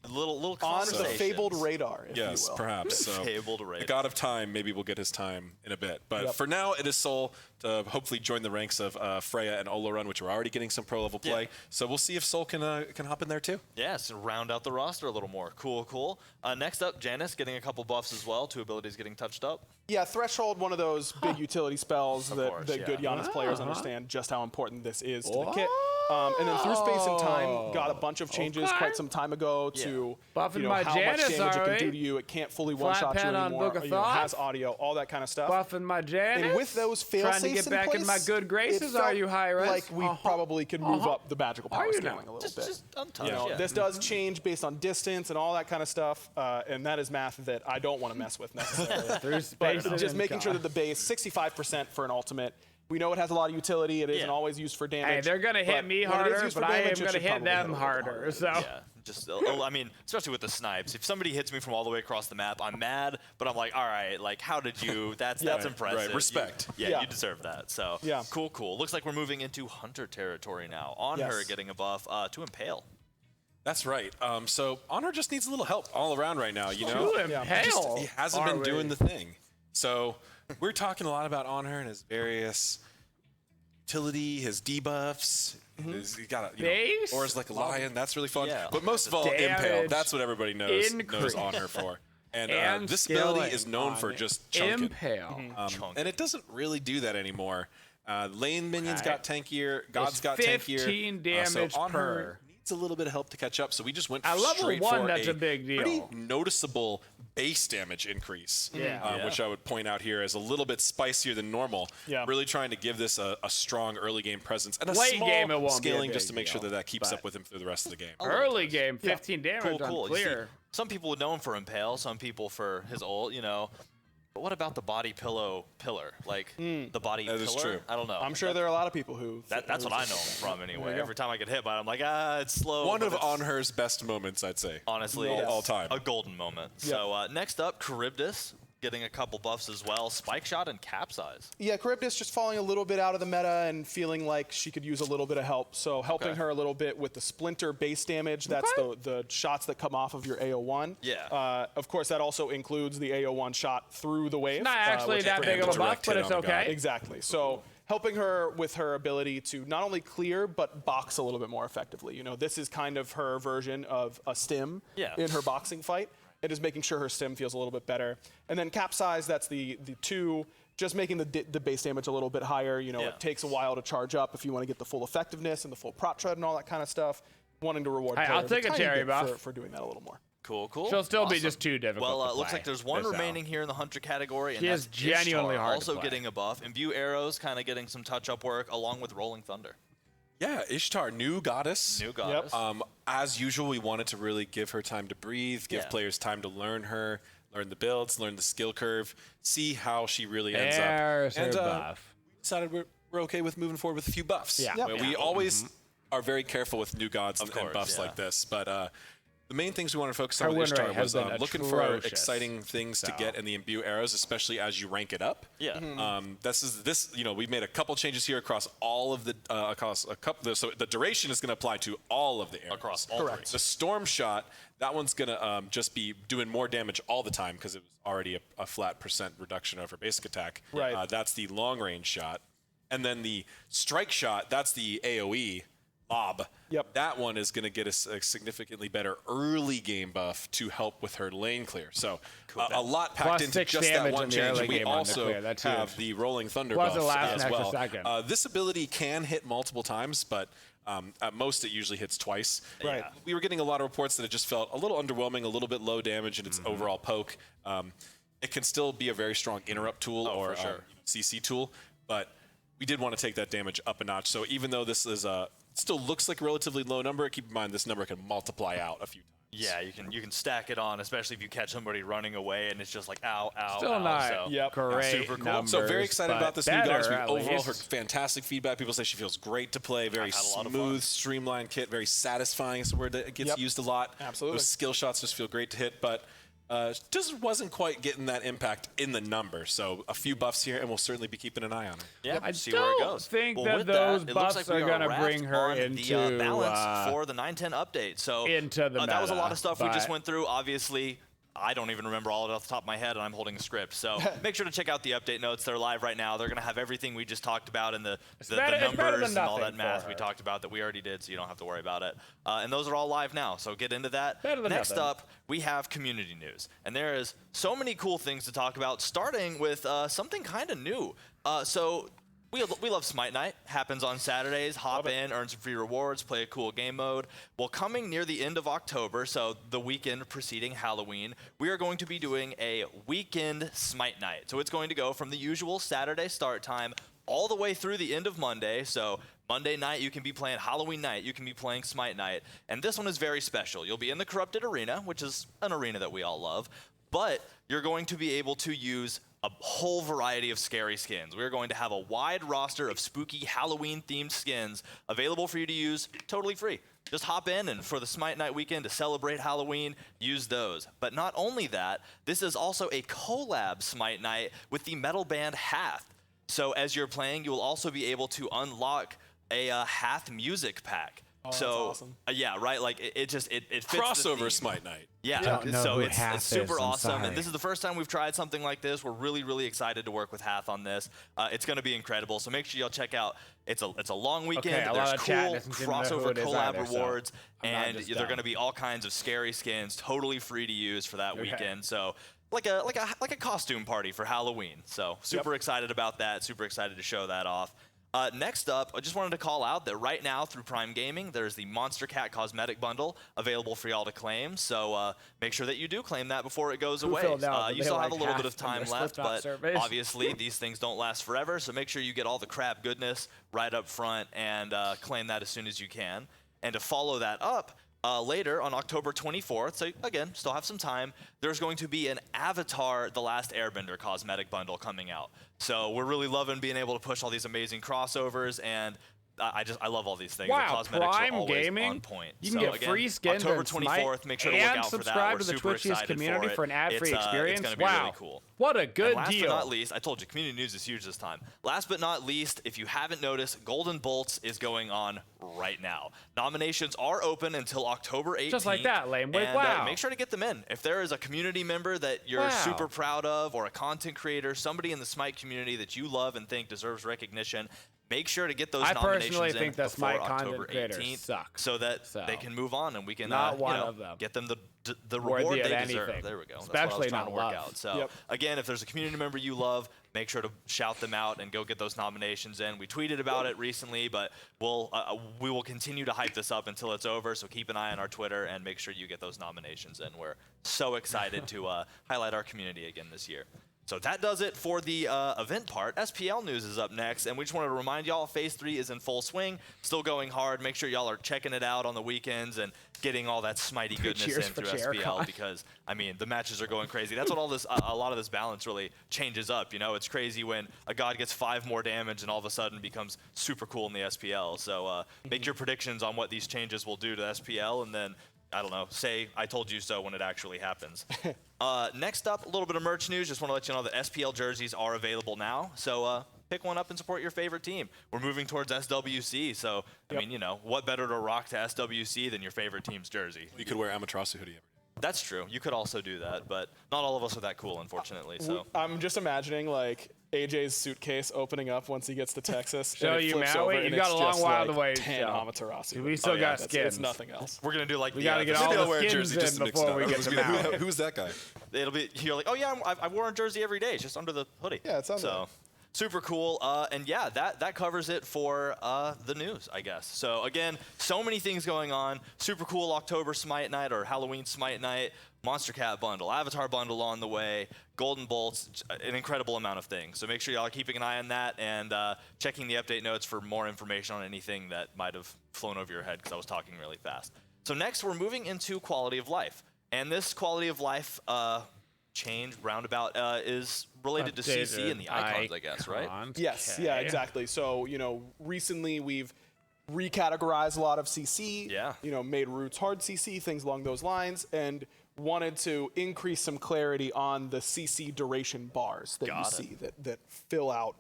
a little on the fabled radar, if you will. Yes, perhaps. So fabled radar. The God of Time, maybe we'll get his time in a bit. But for now, it is Soul to hopefully join the ranks of Freya and Olorun, which are already getting some pro-level play. So we'll see if Soul can hop in there too. Yes, round out the roster a little more. Cool. Next up, Janice getting a couple buffs as well. 2 abilities getting touched up. Yeah, Threshold, one of those big utility spells that good Giannis players understand just how important this is to the kit. And then Through Space and Time got a bunch of changes quite some time ago to buffing how my much Janice, damage it can do to you. It can't fully one-shot you anymore. It has audio, all that kind of stuff. Buffing my Janice. And with those fail-safes trying to get back in my good graces, are you, Hyris? Like we probably could move up the magical power scaling a little bit. Just untouched. This does change based on distance and all that kind of stuff, and that is math that I don't want to mess with necessarily. But just making sure that the base, 65% for an ultimate. We know it has a lot of utility. It isn't always used for damage. Hey, they're going to hit me harder, but I am going to hit them harder. So. Yeah, just, I mean, especially with the snipes. If somebody hits me from all the way across the map, I'm mad, but I'm like, all right, like, how did you? That's impressive. Right, respect. You deserve that. So, cool. Looks like we're moving into Hunter territory now. On her getting a buff to Impale. That's right. So Honor just needs a little help all around right now. To Impale. He hasn't been doing the thing. So we're talking a lot about Honor and his various utility, his debuffs. He's got Base? Auras like a lion. That's really fun. Yeah. But most of all, Damage Impale. That's what everybody knows increase. on her for. And, And this ability scaling is known for just chunking. Impale. And it doesn't really do that anymore. Lane minions got tankier. Gods got tankier. 15 damage so on per. her needs a little bit of help to catch up. So we just went At level straight 1, for that's a big deal. Pretty noticeable base damage increase. Which I would point out here as a little bit spicier than normal. Yeah. Really trying to give this a strong early game presence and a Late small game, it won't be a scaling big just to make sure deal, that keeps but- up with him through the rest of the game. Early game, 15 damage Cool. on You see, clear. some people would know him for Impale, some people for his ult, you know. But what about the body pillar? Like, the body That pillar? is true. I don't know. I'm sure there are a lot of people who. That's what I know him from anyway. go. Every time I get hit by it, I'm like, it's slow. One but of it's On-Her's best moments, I'd say. honestly, all time. a golden moment. So next up, Charybdis getting a couple buffs as well. Spike Shot and Capsize. Yeah, Charybdis just falling a little bit out of the meta and feeling like she could use a little bit of help. So helping her a little bit with the Splinter base damage. That's the shots that come off of your AO1. Yeah. Of course, that also includes the AO1 shot through the wave. Not actually which that is big of a buff, direct but hit it's on the god. okay. Exactly. So helping her with her ability to not only clear, but box a little bit more effectively. You know, this is kind of her version of a stim in her boxing fight. It is making sure her stim feels a little bit better. And then Capsize, that's the 2, just making the base damage a little bit higher. You know, it takes a while to charge up if you want to get the full effectiveness and the full prot tread and all that kind of stuff. Wanting to reward Hey, I'll players take a tiny cherry bit buff. for doing that a little more. Cool. She'll still be Awesome. just too difficult Well, to it looks play like there's one this remaining here in the Hunter category, and She that's is genuinely Ishtar, hard to also play. getting a buff. Imbue Arrows kind of getting some touch-up work, along with Rolling Thunder. Yeah, Ishtar, new goddess. New goddess. As usual, we wanted to really give her time to breathe, give players time to learn her, learn the builds, learn the skill curve, see how she really ends There's up. And her buff. we decided we're okay with moving forward with a few buffs. Yeah. Where we always are very careful with new gods and buffs like this. But the main things we want to focus on Her with win rate Ishtar was has been looking for atrocious. exciting things to get in the Imbue arrows, especially as you rank it up. Yeah. We've made a couple changes here across all of the so the duration is going to apply to all of the arrows. Across all three. The Storm Shot, that one's going to just be doing more damage all the time because it was already a flat % reduction of her basic attack. Right. That's the long range shot. And then the Strike Shot, that's the AoE lob. Yep. That one is going to get us a significantly better early game buff to help with her lane clear. So a lot packed Plus into 6 just that damage one in the change. early We game on the also clear. That's have huge. the Rolling Thunder Plus buff it lasts as an extra well. second. This ability can hit multiple times, but at most it usually hits twice. Right. We were getting a lot of reports that it just felt a little underwhelming, a little bit low damage in its overall poke. It can still be a very strong interrupt tool or CC tool, but we did want to take that damage up a notch. So even though this is still looks like a relatively low number, keep in mind this number can multiply out a few times. Yeah, you can stack it on, especially if you catch somebody running away and it's just like ow, ow, Still ow. not So, great super cool. numbers, So very excited but about this new better, goddess. We at overall least. heard fantastic feedback. People say she feels great to play, very I've had a lot of smooth, fun. streamlined kit, very satisfying is the word that gets used a lot. Absolutely. Those skill shots just feel great to hit, but just wasn't quite getting that impact in the number. So a few buffs here, and we'll certainly be keeping an eye on her. Yeah, I see where it don't goes. think well, that with those that, it looks buffs like we are gonna wrapped bring her on into, the balance for the 9.10 update. So into the that was a meta, lot of stuff we just but- went through. Obviously, I don't even remember all of it off the top of my head, and I'm holding a script. So make sure to check out the update notes. They're live right now. They're going to have everything we just talked about and the better numbers than and all that nothing math for we her. talked about that we already did, so you don't have to worry about it. And those are all live now, so get into that. Better than Next nothing. up, we have community news. And there is so many cool things to talk about, starting with something kind of new. We love Smite Night. Happens on Saturdays. Hop in, earn some free rewards, play a cool game mode. Well, coming near the end of October, so the weekend preceding Halloween, we are going to be doing a weekend Smite Night. So it's going to go from the usual Saturday start time all the way through the end of Monday. So Monday night, you can be playing Halloween night. You can be playing Smite Night. And this one is very special. You'll be in the Corrupted Arena, which is an arena that we all love. But you're going to be able to use a whole variety of scary skins. We're going to have a wide roster of spooky Halloween-themed skins available for you to use totally free. Just hop in, and for the Smite Night weekend to celebrate Halloween, use those. But not only that, this is also a collab Smite Night with the metal band Hath. So as you're playing, you will also be able to unlock a Hath music pack. Oh, so that's awesome. yeah, right. Like it fits Crossover Smite Night. Yeah, so it's super I'm awesome, sorry. and this is the first time we've tried something like this. We're really excited to work with Hath on this. It's going to be incredible. So make sure y'all check out. It's a long weekend. Okay, There's of chat cool doesn't seem to know who crossover it is collab either, so rewards, I'm not and just there are dumb. going to be all kinds of scary skins, totally free to use for that weekend. So like a costume party for Halloween. So super excited about that. Super excited to show that off. Next up, I just wanted to call out that right now through Prime Gaming, there's the Monster Cat Cosmetic Bundle available for y'all to claim. So make sure that you do claim that before it goes away. You still have a little bit of time left, but obviously these things don't last forever. So make sure you get all the crab goodness right up front and claim that as soon as you can. And to follow that up, later on October 24th, so again, still have some time, there's going to be an Avatar The Last Airbender cosmetic bundle coming out. So we're really loving being able to push all these amazing crossovers, and I love all these things. Wow, the cosmetics Prime are always Gaming? on point. You can so get again, free skins October in 24th, make sure to look and out for that. subscribe We're to the super Twitchiest excited community for an ad-free experience. It's going to be Wow. really cool. What a good and last deal. but not least, I told you, community news is huge this time. Last but not least, if you haven't noticed, Golden Bolts is going on right now. Nominations are open until October 18th. Just like that, Lame. Wait, and, wow. make sure to get them in. If there is a community member that you're super proud of, or a content creator, somebody in the Smite community that you love and think deserves recognition, make sure to get those nominations personally in think that before Smite October content creators 18th suck. so that they can move on and we can get them the Worthy reward of they anything. deserve. There we go. Especially That's what I was trying not to work love. out. So again, if there's a community member you love, make sure to shout them out and go get those nominations in. We tweeted about it recently, but we will continue to hype this up until it's over. So keep an eye on our Twitter and make sure you get those nominations in. We're so excited to highlight our community again this year. So that does it for the event part. SPL news is up next, and we just wanted to remind y'all, Phase 3 is in full swing, still going hard. Make sure y'all are checking it out on the weekends and getting all that Smitey goodness in through SPL because, I mean, the matches are going crazy. That's what all this, a lot of this balance really changes up. You know, it's crazy when a god gets 5 more damage and all of a sudden becomes super cool in the SPL. So make your predictions on what these changes will do to SPL, and then I don't know, say I told you so when it actually happens. Next up, a little bit of merch news. Just want to let you know that SPL jerseys are available now. So pick one up and support your favorite team. We're moving towards SWC. So, I mean, you know, what better to rock to SWC than your favorite team's jersey? You could wear Amaterasu hoodie every day. That's true. You could also do that, but not all of us are that cool, unfortunately. So I'm just imagining, like, AJ's suitcase opening up once he gets to Texas. Show and it you, flips Maui. over You've and got a it's long just while like to wait. 10 Amaterasu. We still got skins. It's nothing else. we're going to do like We got to get all the skins in before we get to Maui. Who's that guy? It'll be, you're like, oh yeah, I wore a jersey every day. It's just under the hoodie. Yeah, it's under So super cool. And yeah, that covers it for the news, I guess. So again, so many things going on. Super cool October Smite Night or Halloween Smite Night. Monster Cat bundle, Avatar bundle on the way, Golden Bolts, an incredible amount of things. So make sure y'all are keeping an eye on that and checking the update notes for more information on anything that might have flown over your head because I was talking really fast. So next, we're moving into quality of life. And this quality of life change roundabout is related to CC and the icons, I guess, right? Yes, yeah, exactly. So, you know, recently we've recategorized a lot of CC, you know, made roots hard CC, things along those lines, and wanted to increase some clarity on the CC duration bars that you see that fill out.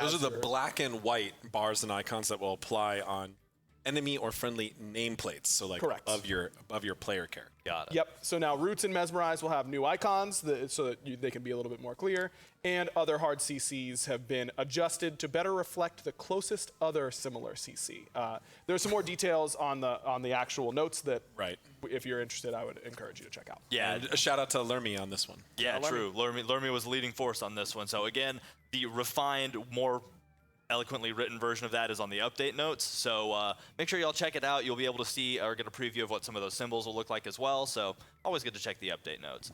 Those are the black and white bars and icons that will apply on enemy or friendly nameplates. So like of your player character. Got it. Yep. So now Roots and Mesmerize will have new icons so that they can be a little bit more clear. And other hard CCs have been adjusted to better reflect the closest other similar CC. There's some more details on the actual notes that, if you're interested, I would encourage you to check out. Yeah. And a shout out to Lermy on this one. Yeah, true. Lermy was leading force on this one. So again, the refined, more eloquently written version of that is on the update notes. So make sure y'all check it out. You'll be able to see or get a preview of what some of those symbols will look like as well. So always good to check the update notes.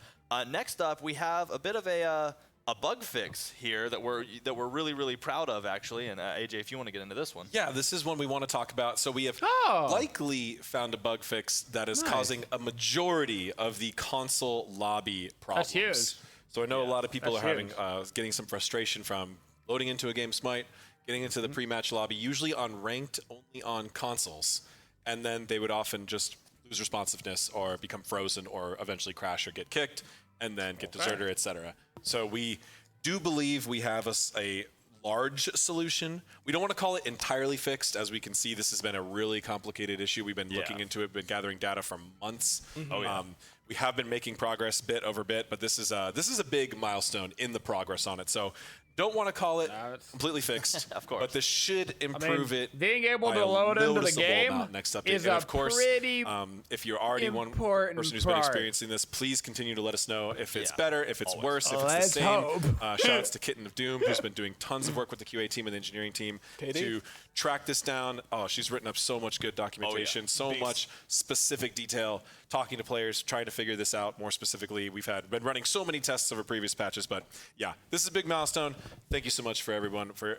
Next up, we have a bit of a bug fix here that we're really proud of, actually. And AJ, if you want to get into this one. Yeah, this is one we want to talk about. So we have likely found a bug fix that is causing a majority of the console lobby problems. That's huge. So I know a lot of people are getting some frustration from loading into a game Smite, getting into the pre-match lobby, usually on ranked, only on consoles. And then they would often just lose responsiveness or become frozen or eventually crash or get kicked and then get deserter, etc. So we do believe we have a large solution. We don't want to call it entirely fixed. As we can see, this has been a really complicated issue. We've been looking into it, been gathering data for months. We have been making progress bit over bit, but this is a big milestone in the progress on it. So don't want to call it completely fixed, of course, but this should improve it. Being able to load into the game next update. is and of course, pretty if you're already one person who's been experiencing this, please continue to let us know if it's better, if it's worse, if it's the same. Shoutouts to Kitten of Doom, who's been doing tons of work with the QA team and the engineering team to track this down. Oh, she's written up so much good documentation, so much specific detail, talking to players, trying to figure this out more specifically. We've been running so many tests over previous patches, but yeah, this is a big milestone. Thank you so much for everyone for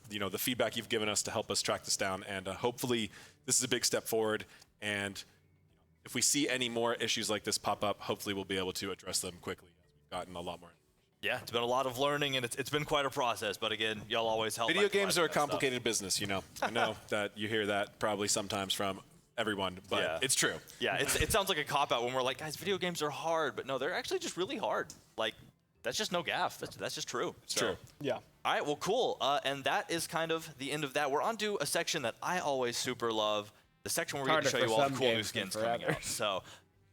the feedback you've given us to help us track this down, and hopefully this is a big step forward. And if we see any more issues like this pop up, hopefully we'll be able to address them quickly. We've gotten a lot more. Yeah, it's been a lot of learning, and it's been quite a process. But again, y'all always help. Video games are a complicated business, you know. I know that you hear that probably sometimes from everyone, but it's true. Yeah, it sounds like a cop-out when we're like, guys, video games are hard, but no, they're actually just really hard. Like, that's just no gaff. That's just true. It's true. Yeah. All right, well, cool. And that is kind of the end of that. We're on to a section that I always super love, the section where we get to show you all the cool new skins coming out. So,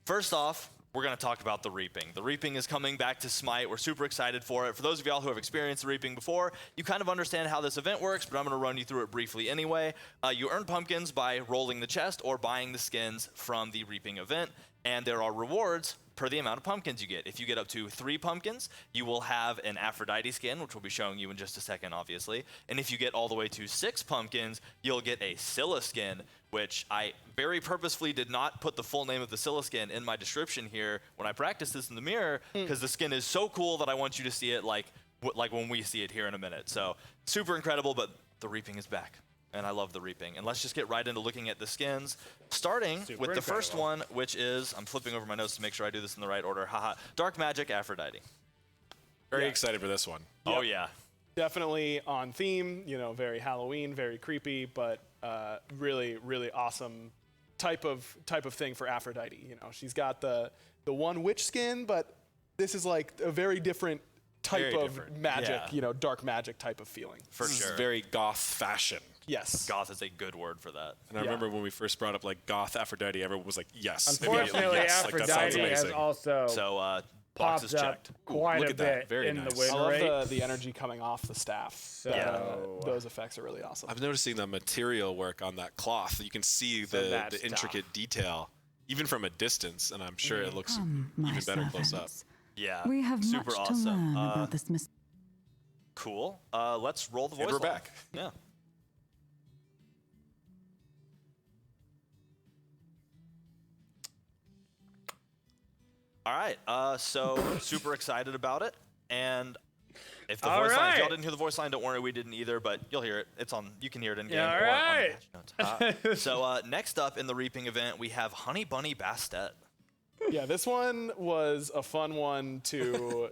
first off, we're going to talk about the Reaping. The Reaping is coming back to Smite. We're super excited for it. For those of y'all who have experienced the Reaping before, you kind of understand how this event works, but I'm going to run you through it briefly anyway. You earn pumpkins by rolling the chest or buying the skins from the Reaping event, and there are rewards per the amount of pumpkins you get. If you get up to 3 pumpkins, you will have an Aphrodite skin, which we'll be showing you in just a second, obviously. And if you get all the way to 6 pumpkins, you'll get a Scylla skin, which I very purposefully did not put the full name of the Scylla skin in my description here when I practiced this in the mirror, because the skin is so cool that I want you to see it like when we see it here in a minute. So super incredible, but the Reaping is back. And I love the Reaping. And let's just get right into looking at the skins, starting with the first one, which is, I'm flipping over my notes to make sure I do this in the right order. Haha. Dark Magic Aphrodite. Very excited for this one. Yep. Oh, yeah. Definitely on theme, very Halloween, very creepy, but really, really awesome type of thing for Aphrodite. She's got the one witch skin, but this is like a very different type of magic, dark magic type of feeling. For sure. This is very goth fashion. Yes. Goth is a good word for that. And I remember when we first brought up like goth Aphrodite, everyone was like, yes. Unfortunately, yes. Aphrodite has also box is popped checked. up quite a bit in the win rate. I love the energy coming off the staff. So those effects are really awesome. I'm noticing the material work on that cloth. You can see the intricate detail, even from a distance, and I'm sure it looks even better close up. Yeah, we have super much awesome. to learn about this Cool. Let's roll the voice. And we're line. back. Yeah. All right. So super excited about it, and if the voice line, if y'all didn't hear the voice line, don't worry, we didn't either, but you'll hear it. It's on. You can hear it in game. Yeah, all right. On the patch notes. So next up in the Reaping event, we have Honey Bunny Bastet. Yeah, this one was a fun one to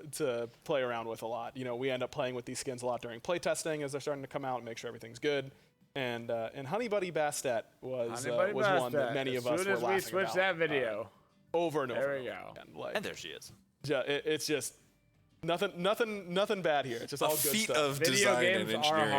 play around with a lot. We end up playing with these skins a lot during playtesting as they're starting to come out and make sure everything's good. And Honey Bunny Bastet was one that many of us were laughing about. As soon as we switched that video. Over and over. There we go. And there she is. It's just nothing bad here. It's just all good feat stuff. of Video design and games are engineering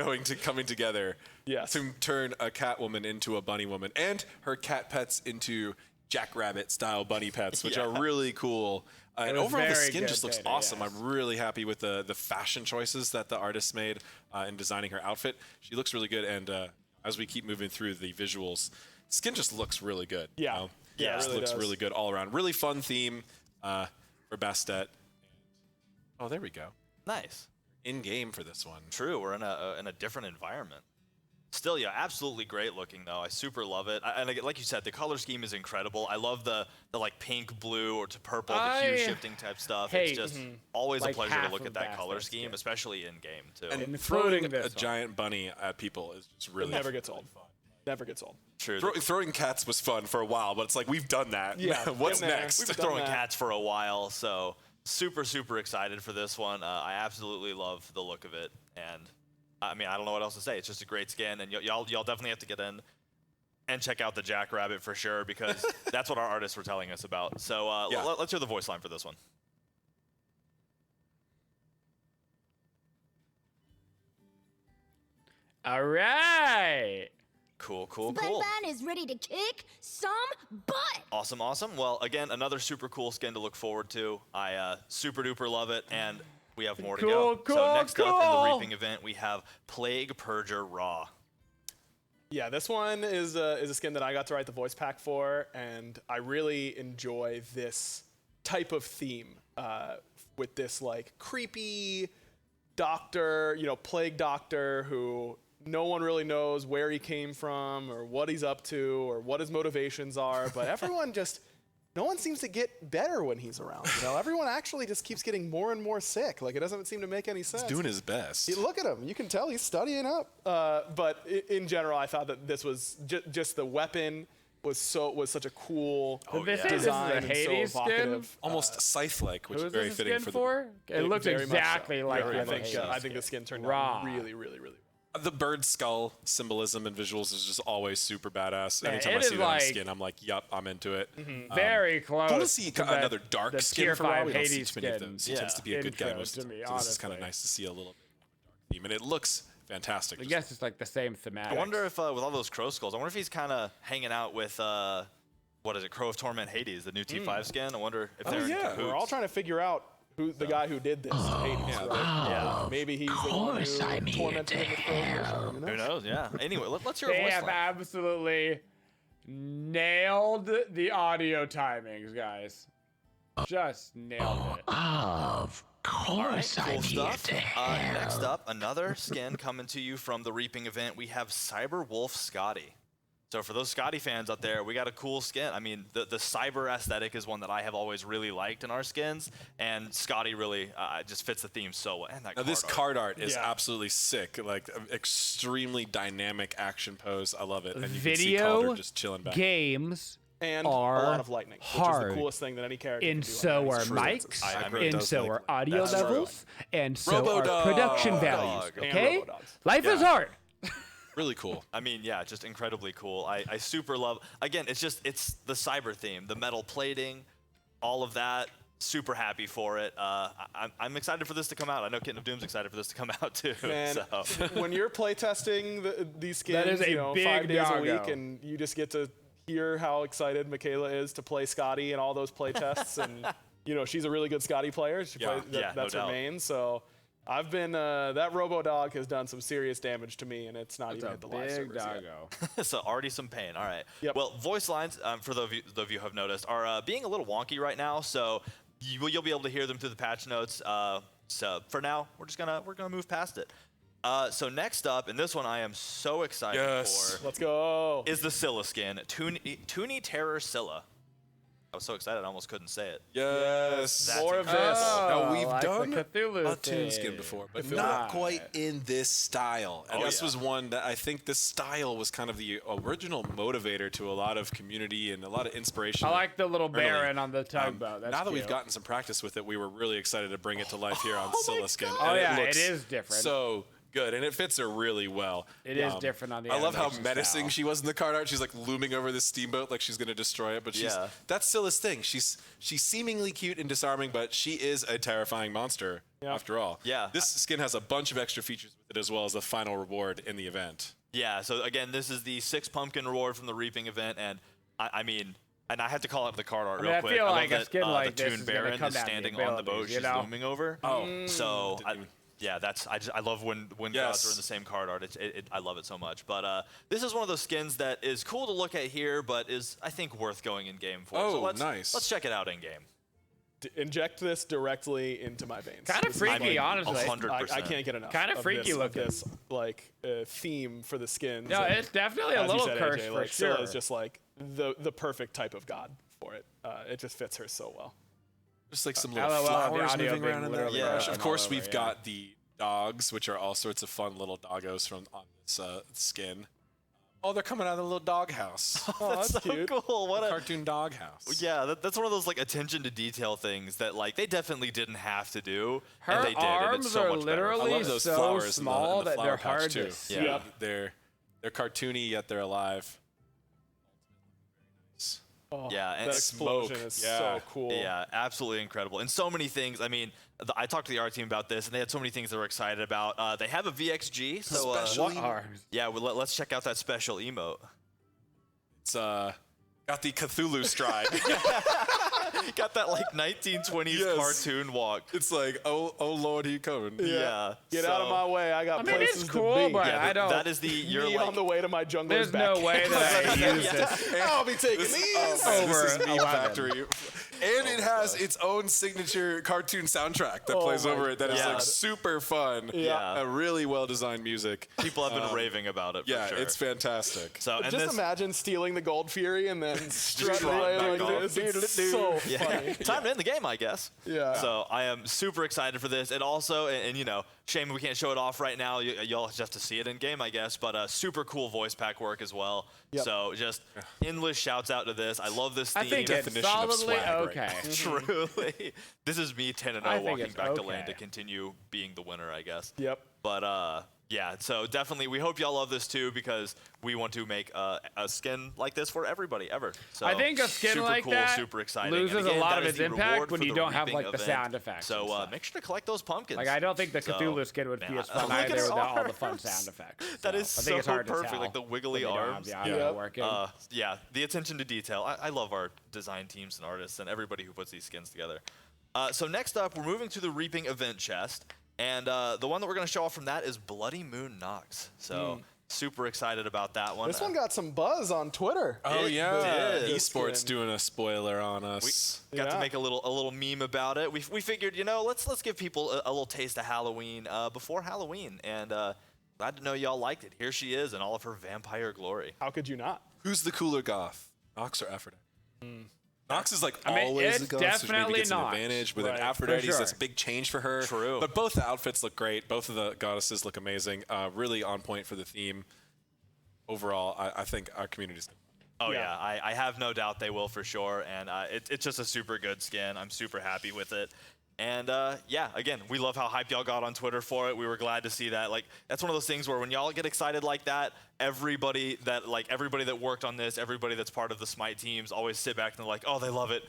hard, coming together to turn a cat woman into a bunny woman and her cat pets into jackrabbit style bunny pets, which are really cool. And overall, the skin just looks awesome. I'm really happy with the fashion choices that the artist made in designing her outfit. She looks really good, and as we keep moving through the visuals, skin just looks really good. Yeah. Yeah, it just really looks does. really good all around. Really fun theme for Bastet. Oh, there we go. Nice. In game for this one. True. We're in a different environment. Still, yeah, absolutely great looking though. I super love it. And like you said, the color scheme is incredible. I love the like pink, blue, or to purple, the hue shifting type stuff. It's just always a pleasure to look at that color scheme, especially in game too. And throwing a giant bunny at people is just really never gets old. Never gets old. True. Throwing cats was fun for a while, but it's like we've done that. Yeah. What's next? We've been throwing cats for a while, so super excited for this one. I absolutely love the look of it, and I mean, I don't know what else to say. It's just a great skin, and y'all definitely have to get in and check out the Jackrabbit for sure, because that's what our artists were telling us about. So let's hear the voice line for this one. All right. Cool, cool, Sven cool. Van is ready to kick some butt. Awesome, awesome. Well, again, another super cool skin to look forward to. I super duper love it, and we have more to go. So next up in the Reaping event, we have Plague Purger Raw. Yeah, this one is a skin that I got to write the voice pack for, and I really enjoy this type of theme with this like creepy doctor, plague doctor who no one really knows where he came from or what he's up to or what his motivations are, but no one seems to get better when he's around. Everyone actually just keeps getting more and more sick. Like, it doesn't seem to make any sense. He's doing his best. Look at him. You can tell he's studying up. But in general, I thought that this was just the weapon was such a cool design and so evocative. Almost scythe-like, which is very fitting for the... It looks exactly like I think the skin turned out really, really, really The bird skull symbolism and visuals is just always super badass. Man, Anytime I see that on skin, I'm like, yup, I'm into it. Very close. I want to see another dark the skin tier for Raw. 5 We don't see Hades too many of skin. those. He tends to be a good guy most of the time. So this is kind of nice to see a little bit of dark theme. And it looks fantastic. I guess it's like the same thematic. I wonder if, with all those crow skulls, I wonder if he's kind of hanging out with, Crow of Torment Hades, the new T5 skin. I wonder if they're in cahoots. We're all trying to figure out who the guy who did this. Hades, right? Maybe he's the one who tormented him with crows. Who knows? Yeah. Anyway, let's hear a They voice have line. absolutely nailed the audio timings, guys. Just nailed it. Of course, Cool stuff. Next up, another skin coming to you from the Reaping event. We have Cyber Wolf Scotty. So for those Scotty fans out there, we got a cool skin. I mean, the cyber aesthetic is one that I have always really liked in our skins, and Scotty really just fits the theme so well. And this card art is absolutely sick. Like, extremely dynamic action pose. I love it. And you can see Calder just chilling back. Games and are a lot of lightning, which is the coolest thing that any character can and do. So are mics, and so are audio levels, and so are production values. Okay? Life is hard. Really cool. I mean, yeah, just incredibly cool. I super love, again, it's the cyber theme, the metal plating, all of that. Super happy for it. I'm excited for this to come out. I know Kitten of Doom's excited for this to come out too. Man, so. When you're playtesting these skins, that is a big 5 days doggo. a week, and you just get to hear how excited Michaela is to play Scotty and all those playtests, and she's a really good Scotty player. That's her main. So I've been that Robo Dog has done some serious damage to me, and it's not even hit the live servers yet. So already some pain. All right. Yep. Well, voice lines, for those of you who have noticed, are being a little wonky right now. So you'll be able to hear them through the patch notes. So for now, we're gonna move past it. So next up, and this one I am so excited for. Let's go. Is the Scylla skin, Toonie Terror Scylla. I was so excited I almost couldn't say it. Yes. More of this. Now, we've like done the Cthulhu a Toon skin before, but not quite in this style. And this was one that I think this style was kind of the original motivator to a lot of community and a lot of inspiration. I like the little Baron on the tugboat. That's now that cute. we've gotten some practice with it, we were really excited to bring it to life here on Scylla skin. Oh, and yeah, it looks it is different. So good, and it fits her really well. It is different on the I love how animation menacing style. she was in the card art. She's like looming over this steamboat like she's going to destroy it, but that's Scylla's thing. She's seemingly cute and disarming, but she is a terrifying monster after all. Yeah. This skin has a bunch of extra features with it as well as the final reward in the event. Yeah, so again, this is the 6 pumpkin reward from the Reaping event, and I mean, and I have to call out the card art real quick. I feel like love a skin that, like the this Toon is gonna Baron come is down to standing the on the boat abilities, she's looming over. Oh. So yeah, I love when gods are in the same card art. I love it so much. But this is one of those skins that is cool to look at here, but is I think worth going in game for. Oh, so nice. Let's check it out in game. Inject this directly into my veins. Kind of freaky, honestly. 100%. I can't get enough. Kind of freaky looking. This theme for the skins. No, and it's definitely a as you little said, cursed AJ, for like, sure. Scylla is just like the perfect type of god for it. It just fits her so well. Just like some little LOL, the flowers audio moving being around in there. literally Yeah. Of course, we've got the dogs, which are all sorts of fun little doggos on this skin. Oh, they're coming out of the little doghouse. Oh, that's so cute. cool. What a Cartoon doghouse. Yeah, that's one of those like attention to detail things that like they definitely didn't have to do, Her and they did. And arms it's so are much better. I literally love those so flowers small in the that flower they're pouch hard too. to see. Yeah. They're cartoony yet they're alive. Oh, Yeah, and that explosion smoke. is Yeah. so cool. Yeah, absolutely incredible. And so many things. I mean, I talked to the art team about this, and they had so many things they were excited about. They have a VXG, so yeah, well, let's check out that special emote. It's got the Cthulhu stride. Got that like 1920s cartoon walk. It's like, oh Lord, he coming. Yeah. Get out of my way. I got places it's cool, to be. but Yeah, I don't. That is the you're Me like on the way to my jungler's There's back. no way that I use this I'll be taking these. over This is Meme 11. Factory. And it has its own signature cartoon soundtrack that plays my over it that is God. like super fun. Yeah. A really well designed music. people have been raving about it. For Yeah, sure. it's fantastic. So and Just this, imagine stealing the Gold Fury and then strutting trotting away back like off. this. It's so funny. time to end the game, I guess. Yeah. So I am super excited for this, and also, and you know, shame we can't show it off right now. Y'all just have to see it in game, I guess. But super cool voice pack work as well. Yep. So just endless shouts out to this. I love this theme. I think it's Definition of solidly swag right okay. Truly, this is me 10-0 I think walking it's back to lane okay. to continue being the winner, I guess. Yep. But yeah, so definitely we hope y'all love this too, because we want to make a skin like this for everybody ever. So I think a skin super like cool, that super exciting. loses And again, a lot that of is its the impact reward when for you the don't have, reaping like, the event. sound effects and So stuff. make sure to collect those pumpkins. Like, I don't think the So, Cthulhu skin would be man, as fun look at either her without all the fun arms. sound effects. That is I think it's so hard to perfect, tell like the wiggly when they don't have arms. the audio working. Yeah, the attention to detail. I love our design teams and artists and everybody who puts these skins together. So next up, we're moving to the Reaping event chest. And the one that we're going to show off from that is Bloody Moon Nox. So super excited about that one. This one got some buzz on Twitter. Oh It yeah, did. esports doing a spoiler on us. Got to Yeah. make a little meme about it. We figured, you know, let's give people a little taste of Halloween before Halloween. And glad to know y'all liked it. Here she is in all of her vampire glory. How could you not? Who's the cooler goth, Nox or Aphrodite? Nox is like I mean, always it's the goth, so maybe definitely gets an Nox. advantage. But Right. then Aphrodite, For sure. that's a big change for her. True. But both the outfits look great. Both of the goddesses look amazing. Really on point for the theme. Overall, I think our community's. Oh yeah, I have no doubt they will for sure, and it's just a super good skin. I'm super happy with it, and yeah, again, we love how hyped y'all got on Twitter for it. We were glad to see that. Like, that's one of those things where when y'all get excited like that, everybody that worked on this, everybody that's part of the Smite teams, always sit back and they're like, oh, they love it.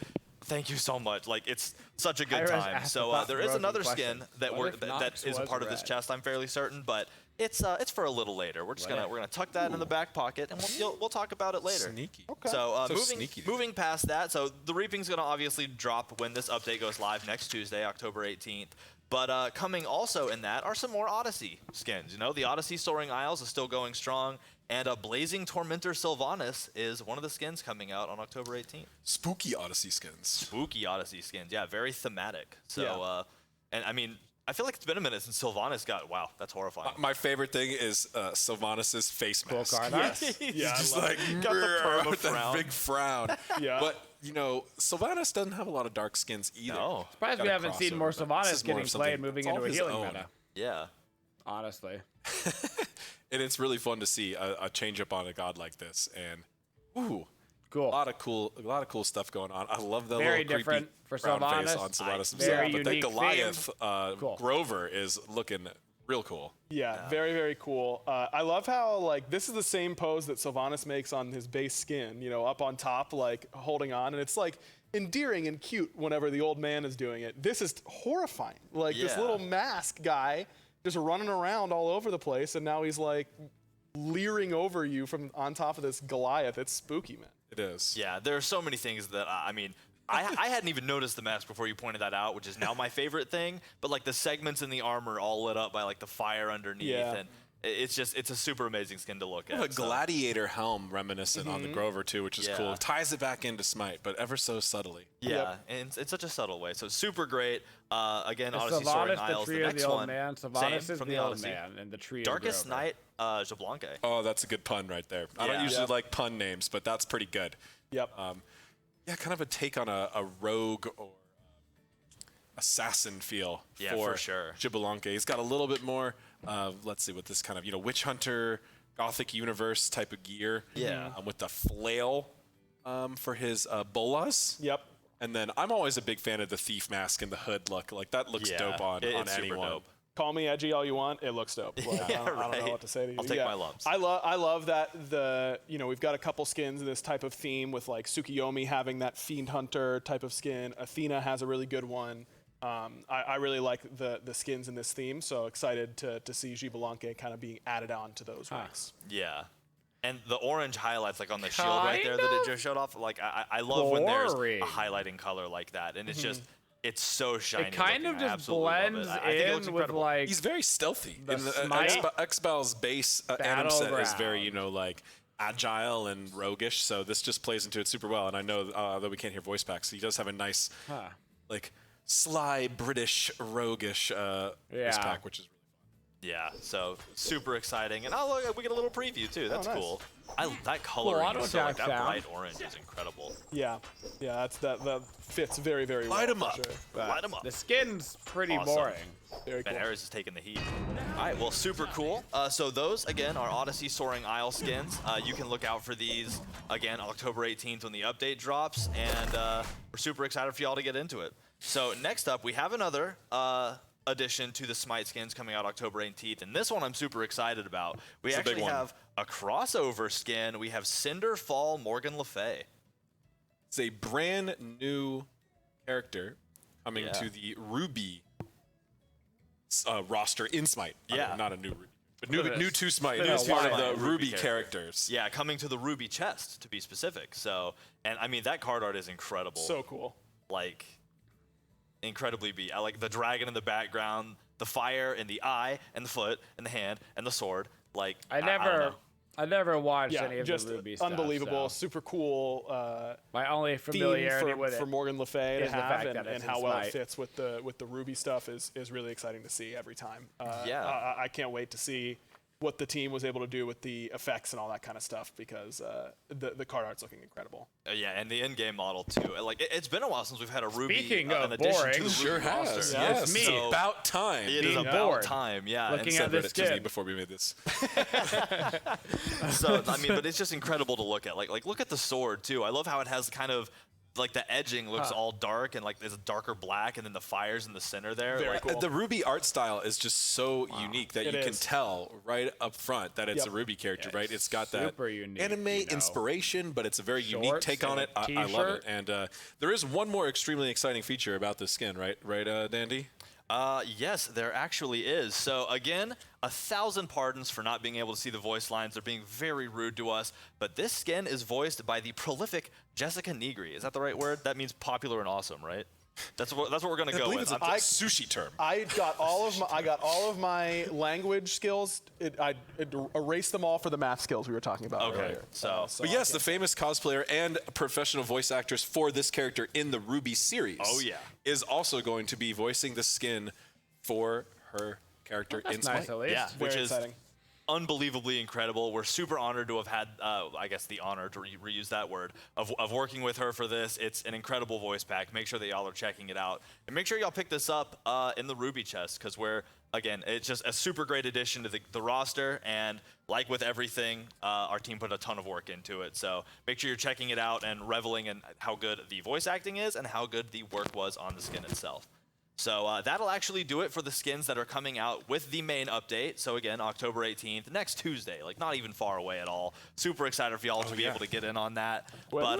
Thank you so much. Like, it's such a good Iris time. asked So about there is Rosie another question. skin that What if that Nox is a was part of this red? chest. I'm fairly certain, but it's for a little later. We're just What we're gonna tuck that in the back pocket, and we'll talk about it later. Sneaky. Okay. So, So sneaky. moving past that, so the Reaping's going to obviously drop when this update goes live next Tuesday, October 18th. But coming also in that are some more Odyssey skins. You know, the Odyssey Soaring Isles is still going strong, and a Blazing Tormentor Sylvanas is one of the skins coming out on October 18th. Spooky Odyssey skins. Spooky Odyssey skins, yeah, very thematic. So, Yeah. and I mean, I feel like it's been a minute since Sylvanas got, wow, that's horrifying. My favorite thing is Sylvanas' face mask. card. Yes. He's Yeah, I Just love like Got the perma with that frown. big frown. Yeah. But you know, Sylvanas doesn't have a lot of dark skins either. No. Surprised we Got a haven't seen crossover, more but this Sylvanas is more getting of something played, moving that's all into a his healing own. meta. Yeah. Honestly. And it's really fun to see a change up on a god like this. And ooh, Cool. a lot of cool stuff going on. I love the Very little different creepy for brown face Sylvanas. on Sylvanas Very himself. But then unique Goliath Cool. Grover is looking real cool. Yeah, very, very cool. I love how, like, this is the same pose that Sylvanas makes on his base skin, you know, up on top, like, holding on. And it's, like, endearing and cute whenever the old man is doing it. This is horrifying. Like, this Yeah. little mask guy just running around all over the place, and now he's, like, leering over you from on top of this Goliath. It's spooky, man. It is. Yeah, there are so many things that I mean, I hadn't even noticed the mask before you pointed that out, which is now my favorite thing. But like the segments in the armor all lit up by like the fire underneath, Yeah. and it's a super amazing skin to look A at. so. gladiator helm reminiscent on the Grover too, which is Yeah. cool. Ties it back into Smite, but ever so subtly. Yeah, Yep. and it's such a subtle way. So super great. Again, Is Odyssey Soaring Sylvanas the Isles, the tree of next the old one. man? Same Sylvanas is from the the old Odyssey. man, and the tree Darkest of Grover. Night, Jibilonkey. Oh, that's a good pun right there. I don't Yeah. usually Yep. like pun names, but that's pretty good. Yep. Yeah, kind of a take on a rogue or assassin feel Yeah, for for sure. Jibilonkey. He's got a little bit more, let's see, with this kind of, witch hunter, gothic universe type of gear. Yeah. With the flail for his bolas. Yep. And then I'm always a big fan of the thief mask and the hood look. Like, that looks Yeah, dope on it's super anyone. dope. Call me edgy all you want. It looks dope. Like, I don't know right. what to say to you. I'll take my lumps. I love that we've got a couple skins in this type of theme with like Tsukiyomi having that fiend hunter type of skin. Athena has a really good one. I really like the skins in this theme, so excited to see Jibilonkey kind of being added on to those ranks. Yeah. And the orange highlights, like on the shield right there that it just showed off, like I love when there's a highlighting color like that, and it's just it's so shiny. It kind of just blends in with like. He's very stealthy. The In the X-Bal's base anim set is very like agile and roguish, so this just plays into it super well. And I know that we can't hear voice packs, so he does have a nice like sly British roguish voice pack, which is. Yeah, so super exciting, and look, we get a little preview too. That's cool. That coloring, that bright orange is incredible. Yeah, that fits very well. Light them up, sure. light them up. The skin's pretty boring. Very cool. And Ares is taking the heat. All right, well, super cool. So those again are Odyssey Soaring Isle skins. You can look out for these again October 18th when the update drops, and we're super excited for y'all to get into it. So next up, we have another. Addition to the Smite skins coming out October 18th, and this one I'm super excited about. We actually have a crossover skin. We have Cinderfall Morgan Le Fay. It's a brand new character coming to the Ruby roster in Smite. Yeah, not a new Ruby, but new to Smite. It's part of the Ruby characters. Yeah, coming to the Ruby chest to be specific. So, and I mean that card art is incredible. So cool. Like. Incredibly I like the dragon in the background, the fire in the eye and the foot and the hand and the sword. Like I never watched any of just the Ruby stuff. Unbelievable, So. super cool. My only familiarity with it for Morgan Le Fay to have, and how well Smite. it fits with the Ruby stuff is really exciting to see every time. I can't wait to see what the team was able to do with the effects and all that kind of stuff, because the card art's looking incredible. Yeah, and the in-game model too. Like it's been a while since we've had a Ruby. Speaking of an addition boring, to the sure Ruby has. roster. Yes, me. It's about time. It is about bored. time. Yeah, Looking and at this Disney skin. before we made this. So I mean, but it's just incredible to look at. Like look at the sword too. I love how it has kind of. Like the edging looks all dark and like there's a darker black, and then the fire's in the center there. Very like, cool. The Ruby art style is just so unique that you can tell right up front that it's a Ruby character, right? It's got that unique, anime inspiration, but it's a very unique take on it. I love it. And there is one more extremely exciting feature about this skin, right, Dandy? Yes, there actually is. So again, 1,000 pardons for not being able to see the voice lines. They're being very rude to us. But this skin is voiced by the prolific Jessica Negri. Is that the right word? That means popular and awesome, right? That's what we're gonna go with. It's a sushi term. I got all of my language skills. I erased them all for the math skills we were talking about earlier. But yes, the famous cosplayer and professional voice actress for this character in the Ruby series. Is also going to be voicing the skin for her character in Smite. Nice, at least. Yeah, which is exciting. Unbelievably incredible. We're super honored to have had, I guess the honor to reuse that word, of working with her for this. It's an incredible voice pack. Make sure that y'all are checking it out. And make sure y'all pick this up in the Ruby chest, because again, it's just a super great addition to the roster. And like with everything, our team put a ton of work into it. So make sure you're checking it out and reveling in how good the voice acting is and how good the work was on the skin itself. So that'll actually do it for the skins that are coming out with the main update. So again, October 18th, next Tuesday, like not even far away at all. Super excited for y'all to be able to get in on that. But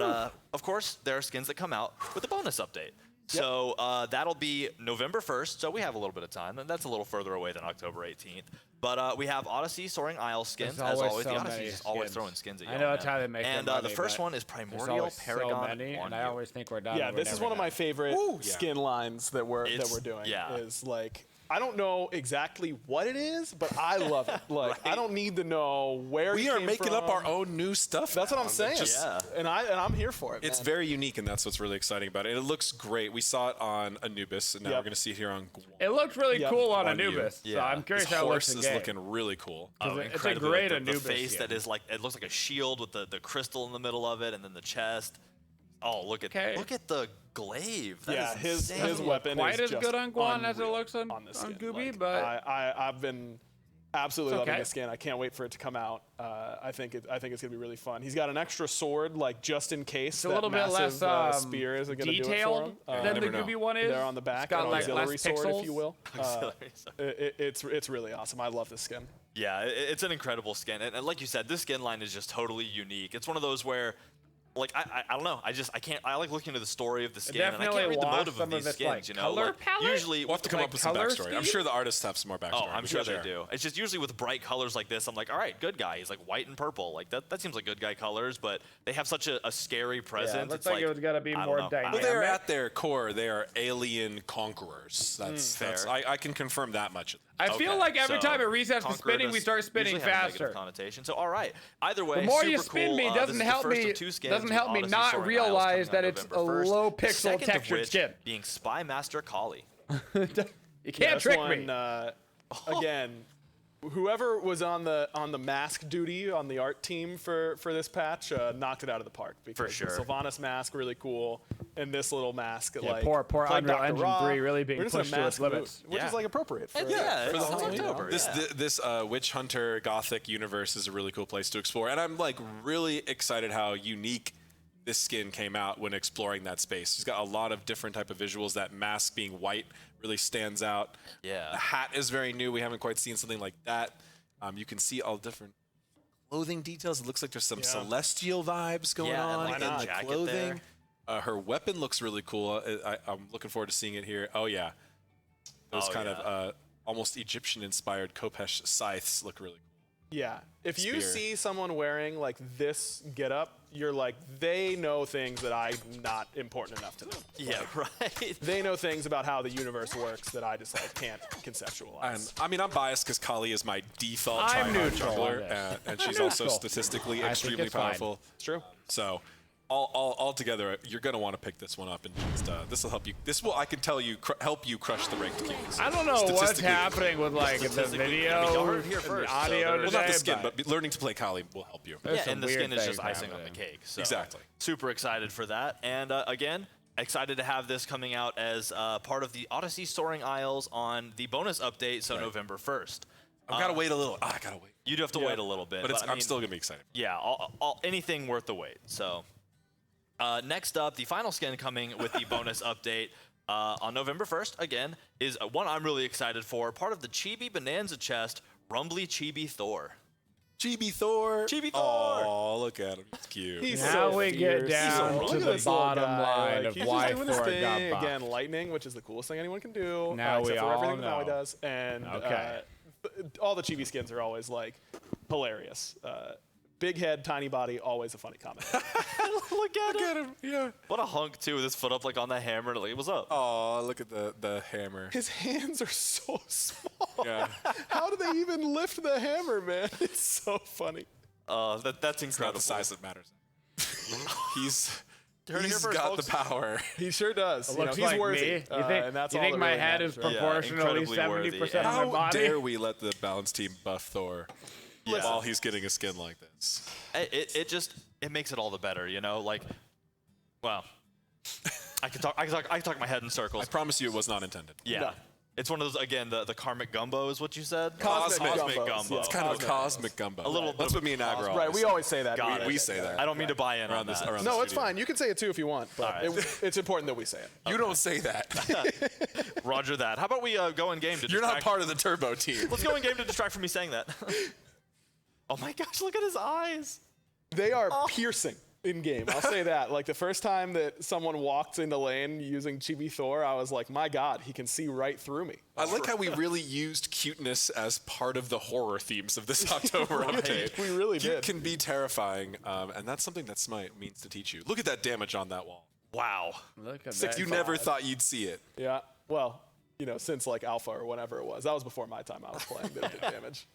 of course, there are skins that come out with a bonus update. So that'll be November 1st, so we have a little bit of time, and that's a little further away than October 18th. But we have Odyssey Soaring Isle skins, as always. The Odyssey's always throwing skins at you. I know it's how they make and their money, the first one is Primordial Paragon. So many, and I always think we're done. Yeah, this is one of my favorite skin lines that we're doing. Yeah. Is like, I don't know exactly what it is, but I love it. Like, I don't need to know where we it are came making from. up our own new stuff. That's what I'm saying. And I'm here for it. It's man. very unique, and that's what's really exciting about it. And it looks great. We saw it on Anubis, and now we're going to see it here on Guam. It looks really cool on Anubis. So I'm curious how it looks in in game. game. Horse is looking really cool. Oh, it's a great the Anubis face skin. that is like, it looks like a shield with the crystal in the middle of it, and then the chest. Oh, look at the glaive. That is his weapon quite is as good on Guan as it looks on skin. Gooby, like, but I've been absolutely loving okay. the skin. I can't wait for it to come out. I think it's gonna be really fun. He's got an extra sword, like just in case. it's a little bit less spear isn't gonna detailed do it for him. than the Gooby one is. There on the back, it's got an like auxiliary less sword, pixels. if you will. Auxiliary sword. It's really awesome. I love this skin. Yeah, it's an incredible skin. And like you said, this skin line is just totally unique. It's one of those where like I don't know. I can't. I like looking into the story of the skin, and I definitely can't read the lost motive some of these of its, skins. like, You know, color like, palette? usually We'll have to come like, up with some color backstory. I'm scheme? sure the artists have some more backstory. Oh, I'm sure they there. do. It's just usually with bright colors like this, I'm like, all right, good guy. He's like white and purple. Like that seems like good guy colors, but they have such a scary presence. Yeah, it looks it's like it was gotta be I don't more know. dynamic. Well, they're at their core, they are alien conquerors. That's Fair. I can confirm that much. I feel Okay, like every so time it resets to Conqueror spinning, we does start spinning usually have a negative faster. connotation. So all right. Either way, The more you super spin cool. me This doesn't is the help first me of 2 skins doesn't with help me Odyssey not Soaring realize Isles that coming it's out a November 1st. low The pixel second of textured which skin. being Spy Master Collie. You can't trick me. Again, whoever was on the mask duty on the art team for this patch knocked it out of the park. Because sure. The Sylvanas mask really cool, and this little mask like poor played Unreal Dr. Engine Ra. 3 really being We're just in a pushed to its mask mood, limits. which Yeah. is like appropriate for For the Halloween, you know? October. This witch hunter gothic universe is a really cool place to explore, and I'm like really excited how unique this skin came out when exploring that space. It's got a lot of different type of visuals. That mask being white really stands out. Yeah. The hat is very new. We haven't quite seen something like that. You can see all different clothing details. It looks like there's some celestial vibes going Yeah, and, on like, in the the jacket clothing. Her weapon looks really cool. I'm looking forward to seeing it here. Oh yeah, those kind of almost Egyptian-inspired Kopesh scythes look really cool. Yeah. If you Spear. see someone wearing like this getup, you're like, they know things that I'm not important enough to know. Yeah, right. They know things about how the universe works that I just like can't conceptualize. And I mean, I'm biased because Kali is my default I'm tryhard neutral on jungler, this. and she's I'm also neutral. statistically I think extremely it's fine. powerful. It's true. So, all together, you're gonna want to pick this one up, and just, this will help you. This will, I can tell you, help you crush the ranked kings. I don't know what's Statistically. happening with like the Statistically, I mean, video, y'all heard it here and first, so audio there's- today. Well, not the skin, but learning to play Kali will help you. There's Yeah, some and the weird skin is just things icing on the happening. cake. So Exactly. Super excited for that. And again, excited to have this coming out as part of the Odyssey Soaring Isles on the bonus update, so November 1st. I've got to wait a little. I gotta wait. You do have to wait a little bit. But I I'm mean, still gonna be excited. Yeah, anything worth the wait. So next up, the final skin coming with the bonus update on November 1st, again, is one I'm really excited for. Part of the Chibi Bonanza chest, Rumbly Chibi Thor. Chibi Thor. Chibi Thor. Oh, look at him. He's cute. He's Now so we get fierce. down Look to at the this little bottom guy. line Like, of he's why just doing his Thor thing. got buffed. Again, lightning, which is the coolest thing anyone can do. Now we except for everything all that Maui know. does. And Okay. all the chibi skins are always like hilarious. Big head, tiny body, always a funny comment. Look at him. Yeah. What a hunk, too, with his foot up like on the hammer. Like, what's up? Oh, look at the hammer. His hands are so small. Yeah. How do they even lift the hammer, man? It's so funny. That's It's not incredible. the size that matters. He's Heard it here first, got the folks. power. He sure does. It You know, looks he's like worthy. me. You think, and that's you all think that my really head matters, is right? proportionally incredibly worthy. 70% of my How body? dare we let the balance team buff Thor while he's getting a skin like this? It makes it all the better, you know? Like, well, I can talk my head in circles. I promise you it was not intended. Yeah. No. It's one of those, again, the karmic gumbo is what you said? Cosmic Cosmic gumbos, gumbo. yeah. It's kind of a cosmic gumbo. A little That's bit what me and Agra Right, we always say that. Got it. we say that. I don't mean to buy in Around on this- that. around No, the it's studio. fine. You can say it too if you want, but All right. it's important that we say it. You don't say that. Roger that. How about we go in game to You're not distract- part of the turbo team. Let's go in game to distract from me saying that. Oh my gosh, look at his eyes. They are piercing in game. I'll say that. Like the first time that someone walked into lane using Chibi Thor, I was like, my God, he can see right through me. I like how we really used cuteness as part of the horror themes of this October update. We really Cute did. can be terrifying, and that's something that Smite means to teach you. Look at that damage on that wall. Wow. Look at Six, that. you never thought you'd see it. Yeah. Well, you know, since like Alpha or whenever it was. That was before my time I was playing that it did damage.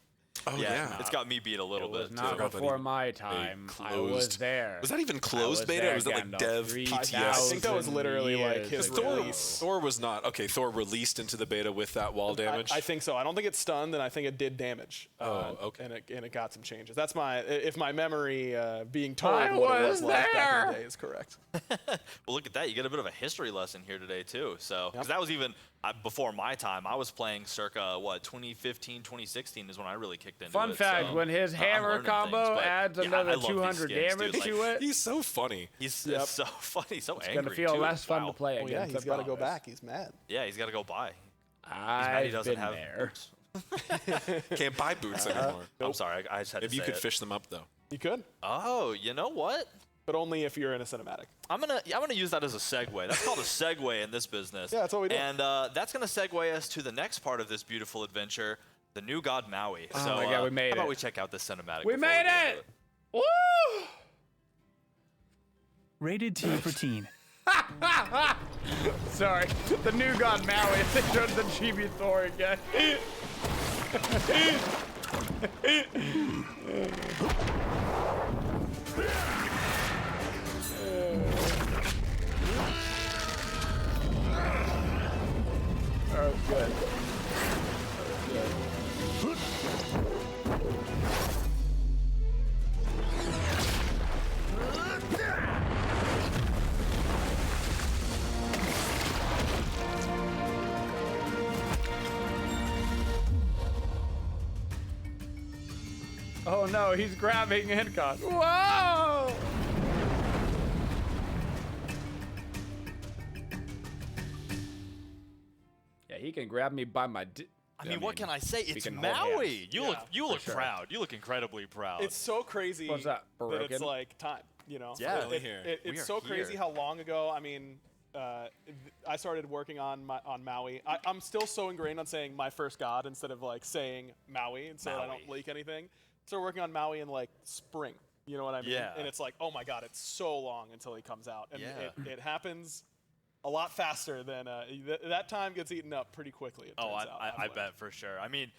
Oh, Yeah, it's got me beat a little bit. Not Forgot that before even my time. I closed. was there. Was that even I closed was beta, there, or was that like Gandalf. dev 3,000 I think that was literally like years his ago. release. Thor was not. Okay, Thor released into the beta with that wall damage. I think so. I don't think it stunned, and I think it did damage. Okay. And it got some changes. That's if my memory being told I what it was was like back in there. the day is correct. Well, look at that. You get a bit of a history lesson here today, too. So, because that was even before my time. I was playing circa, 2015, 2016 is when I really kicked into Fun it. fact, so when his I'm hammer learning combo things, but adds yeah, I another love these 200 skins, damage dude. to Like, it, He's so funny. He's so funny, so angry. gonna feel too. less fun Wow. to play Well, against. yeah, he's I got to go promise. back. He's mad. Yeah, he's got to go buy. He's mad he I've doesn't been have there. boots. Can't buy boots anymore. I'm sorry, I just had Maybe to you say could it. fish them up though. You could. Oh, you know what? but only if you're in a cinematic. I'm gonna use that as a segue. That's called a segue in this business. Yeah, that's what we do. And that's gonna segue us to the next part of this beautiful adventure, the new god Maui. Oh so my God, we made how about it. we check out this cinematic? We before made get into it! Woo! Rated T for teen. Sorry, the new god Maui. They turned the chibi Thor again. That was good. Oh no, he's grabbing Incon. Whoa! Yeah, he can grab me by my. I mean, what can I say? It's can hold Maui. hands. You Yeah, look sure. proud. You look incredibly proud. It's so crazy What's that, that it's broken? like time, you know? Yeah. Finally here. We It's are so crazy here. how long ago, I mean, I started working on Maui. I'm still so ingrained on saying my first god instead of like saying Maui and so I don't Maui. leak anything. So working on Maui in like spring, you know what I mean? Yeah. And it's like, oh my god, it's so long until he comes out. And Yeah. it happens a lot faster than, that time gets eaten up pretty quickly, it Oh, turns out. I bet for sure. I mean,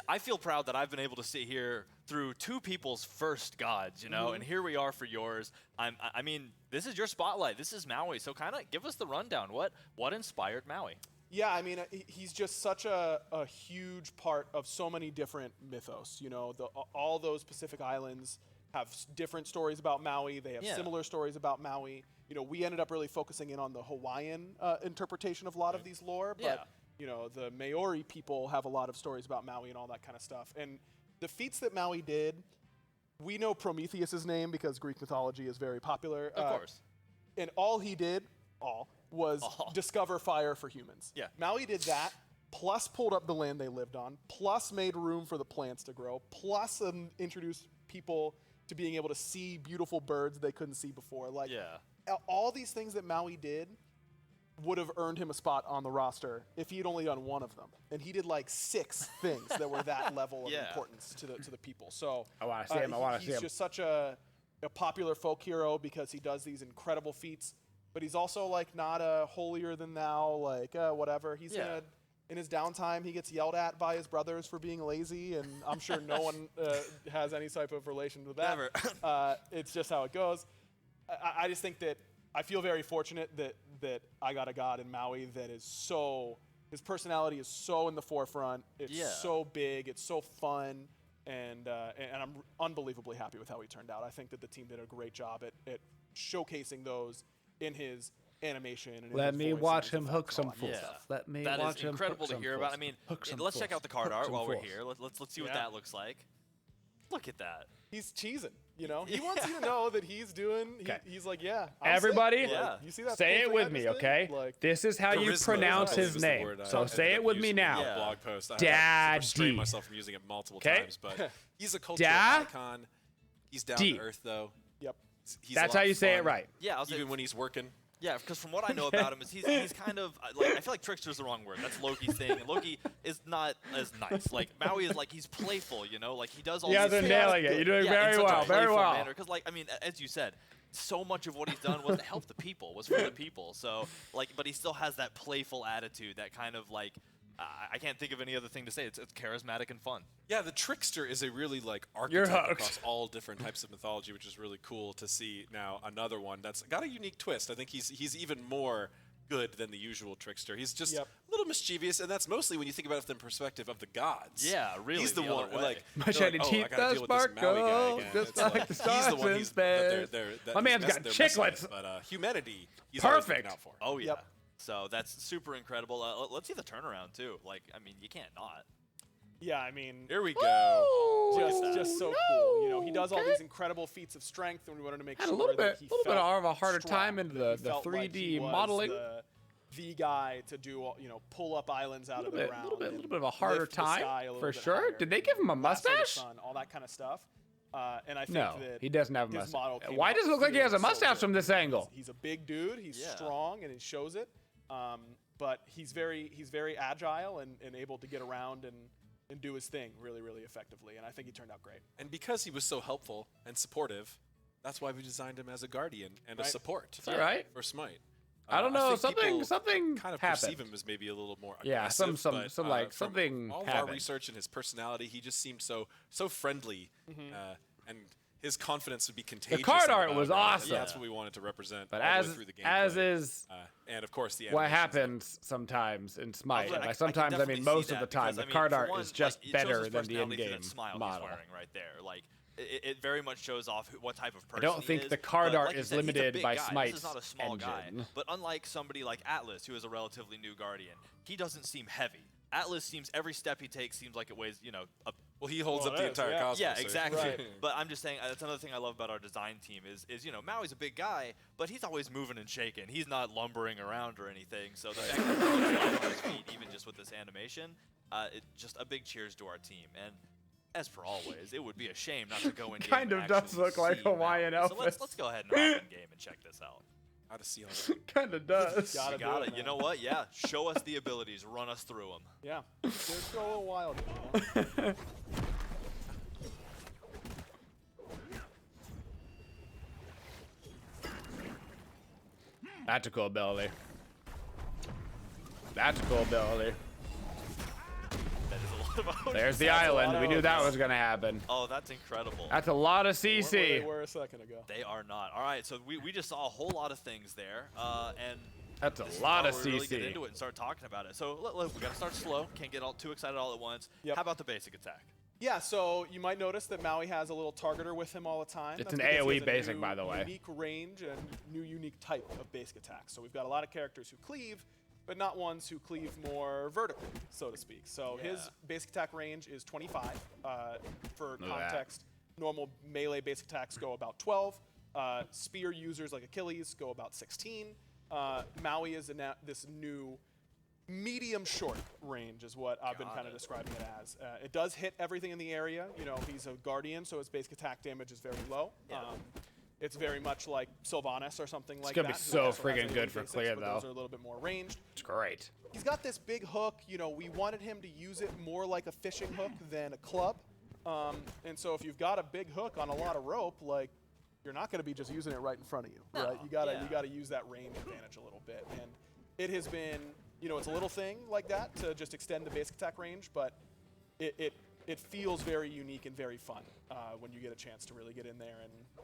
I feel proud that I've been able to sit here through two people's first gods, you know, and here we are for yours. I mean, this is your spotlight. This is Maui. So kind of give us the rundown. What inspired Maui? Yeah, I mean, he's just such a huge part of so many different mythos. You know, all those Pacific Islands have different stories about Maui. They have Yeah. similar stories about Maui. You know, we ended up really focusing in on the Hawaiian interpretation of a lot of these lore, but Yeah. you know, the Maori people have a lot of stories about Maui and all that kind of stuff. And the feats that Maui did, we know Prometheus' name because Greek mythology is very popular. Of course. And all he did, was discover fire for humans. Yeah. Maui did that, plus pulled up the land they lived on, plus made room for the plants to grow, plus introduced people to being able to see beautiful birds they couldn't see before. Like, Yeah. all these things that Maui did would have earned him a spot on the roster if he had only done one of them. And he did like 6 things that were that level of Yeah. importance to the people. So I wanna see him, I wanna see he's him. just such a popular folk hero because he does these incredible feats, but he's also like not a holier than thou, like whatever. He's Yeah. in his downtime, he gets yelled at by his brothers for being lazy, and I'm sure no one has any type of relation with that. Never. It's just how it goes. I just think that I feel very fortunate that I got a god in Maui that is so, his personality is so in the forefront. It's so big. It's so fun. And I'm unbelievably happy with how he turned out. I think that the team did a great job at showcasing those in his animation. And in Let his me voice watch and his him hook effects and all some that fools. kind of stuff. Let me That watch is him incredible hook to some hear about. I fools. mean, Hook some let's check fools. out the card Hook art some while we're fools. here. Let's see what Yeah. that looks like. Look at that. He's cheesing, you know? He wants you to know that he's doing, he's like, yeah. I'm sick. Everybody, Like, you see that say full it with me, thing? okay? Like, This is how you Charisma, pronounce I believe, his is the name. word I So ended say up it with me using now. in the Yeah. blog post. I Daddy. had to restrain myself from using it multiple 'Kay. times, but he's a cultural Da- icon. He's down D. to earth, though. yep. He's a That's lot how you of say it fun, right. Yeah, I'll say Even when he's working. Yeah, because from what I know about him is he's kind of like, I feel like trickster's the wrong word. That's Loki's thing, and Loki is not as nice. Like Maui is like he's playful, you know, like he does all. You guys these are things. nailing it. You're doing in very such a well. Very playful well. manner. Because like I mean, as you said, so much of what he's done was to help the people, was for the people. So like, but he still has that playful attitude, that kind of like. I can't think of any other thing to say. It's charismatic and fun. Yeah, the trickster is a really like You're archetype hooked. across all different types of mythology, which is really cool to see now. Another one that's got a unique twist. I think he's even more good than the usual trickster. He's just a little mischievous, and that's mostly when you think about it from the perspective of the gods. Yeah, really. He's the one other way. like My they're shiny like, oh, teeth I gotta does deal with this Maui guy sparkle, again. just It's like like, the he's the stars one in that space. that My he's man's got they're messing with, chiclets. but humanity, he's always looking Perfect. out for. Oh yeah. Yep. So that's super incredible. Let's see the turnaround too. Like I mean, you can't not. Yeah, I mean, Here we go. just so cool. You know, he does all these incredible feats of strength, and we wanted to make Had sure a little that bit, he little bit felt of a harder strong, time into that the he felt like 3D he was modeling. The guy to do, pull up islands out of the ground. little bit and of a harder lift the time sky a little for bit sure. higher, Did they give him a lasso the mustache? sun, all that kind of stuff. And I think No, that he doesn't have a his model mustache. came Why out does it look like he has a feeling so mustache good. from this angle? He's a big dude. He's strong, and he shows it. But he's very agile and able to get around and do his thing really, really effectively. And I think he turned out great. And because he was so helpful and supportive, that's why we designed him as a guardian and a support. All right. For Smite. I don't know. think people Something kind of happened. perceive him as maybe a little more Yeah, aggressive. some but, like from something all of our happened. research and his personality, he just seemed so friendly, and his confidence would be contagious. The card in art battle. was awesome. That's what we wanted to represent. But all the way through the gameplay. as is and of course the what animations. happens sometimes in Smite. I And by can sometimes I definitely mean see most of that the time. because, The I mean, card for art one, is just like, it shows better his than the personality through in-game that smile model. he's wearing right there. Like it very much shows off what type of person don't he think is, the card but art like you is said, he's a limited big by guy. Smite's This is not a small guy. engine. But unlike somebody like Atlas, who is a relatively new guardian, he doesn't seem heavy. Atlas seems every step he takes seems like it weighs, Well, he holds up it the is, entire yeah. cosmos. yeah, so- exactly. Right. But I'm just saying that's another thing I love about our design team is Maui's a big guy, but he's always moving and shaking. He's not lumbering around or anything. So the fact that he's on his feet, even just with this animation, just a big cheers to our team. And as for always, it would be a shame not to go in. Kind of does look like Hawaiian So let's Elvis. go ahead and hop in game and check this out. Out of ceiling. Kind of does. Gotta You do got it, it. You man. know what? Yeah. Show us the abilities. Run us through them. Yeah, just go a little wild. You know? That's a cool ability. That's a cool ability. That is a lot of Otis. There's the That's a lot island. of We knew that Otis. was gonna happen. Oh, that's incredible. That's a lot of Where CC. they were a second ago. They are not. All right, so we just saw a whole lot of things there, and That's a this is lot how of we really get CC. into it and start talking about it. So look, we got to start slow. Can't get too excited all at once. Yep. How about the basic attack? Yeah, so you might notice that Maui has a little targeter with him all the time. It's That's an because he AoE has a basic, new by the way. Unique range and new unique type of basic attacks. So we've got a lot of characters who cleave, but not ones who cleave more vertically, so to speak. So his basic attack range is 25. For Look at that. context, normal melee basic attacks go about 12. Spear users like Achilles go about 16. Maui is this new medium short range is what I've been kind of describing it as. It does hit everything in the area. You know, he's a guardian, so his basic attack damage is very low. It's very much like Sylvanas or something like that. gonna be who so also has friggin' AoE good for basics, clear, but though. Those are a little bit more ranged. It's great. He's got this big hook. You know, we wanted him to use it more like a fishing hook than a club. And so if you've got a big hook on a lot of rope, like, you're not going to be just using it right in front of you, right? You gotta use that range advantage a little bit. And it has been, you know, it's a little thing like that to just extend the basic attack range, but it feels very unique and very fun when you get a chance to really get in there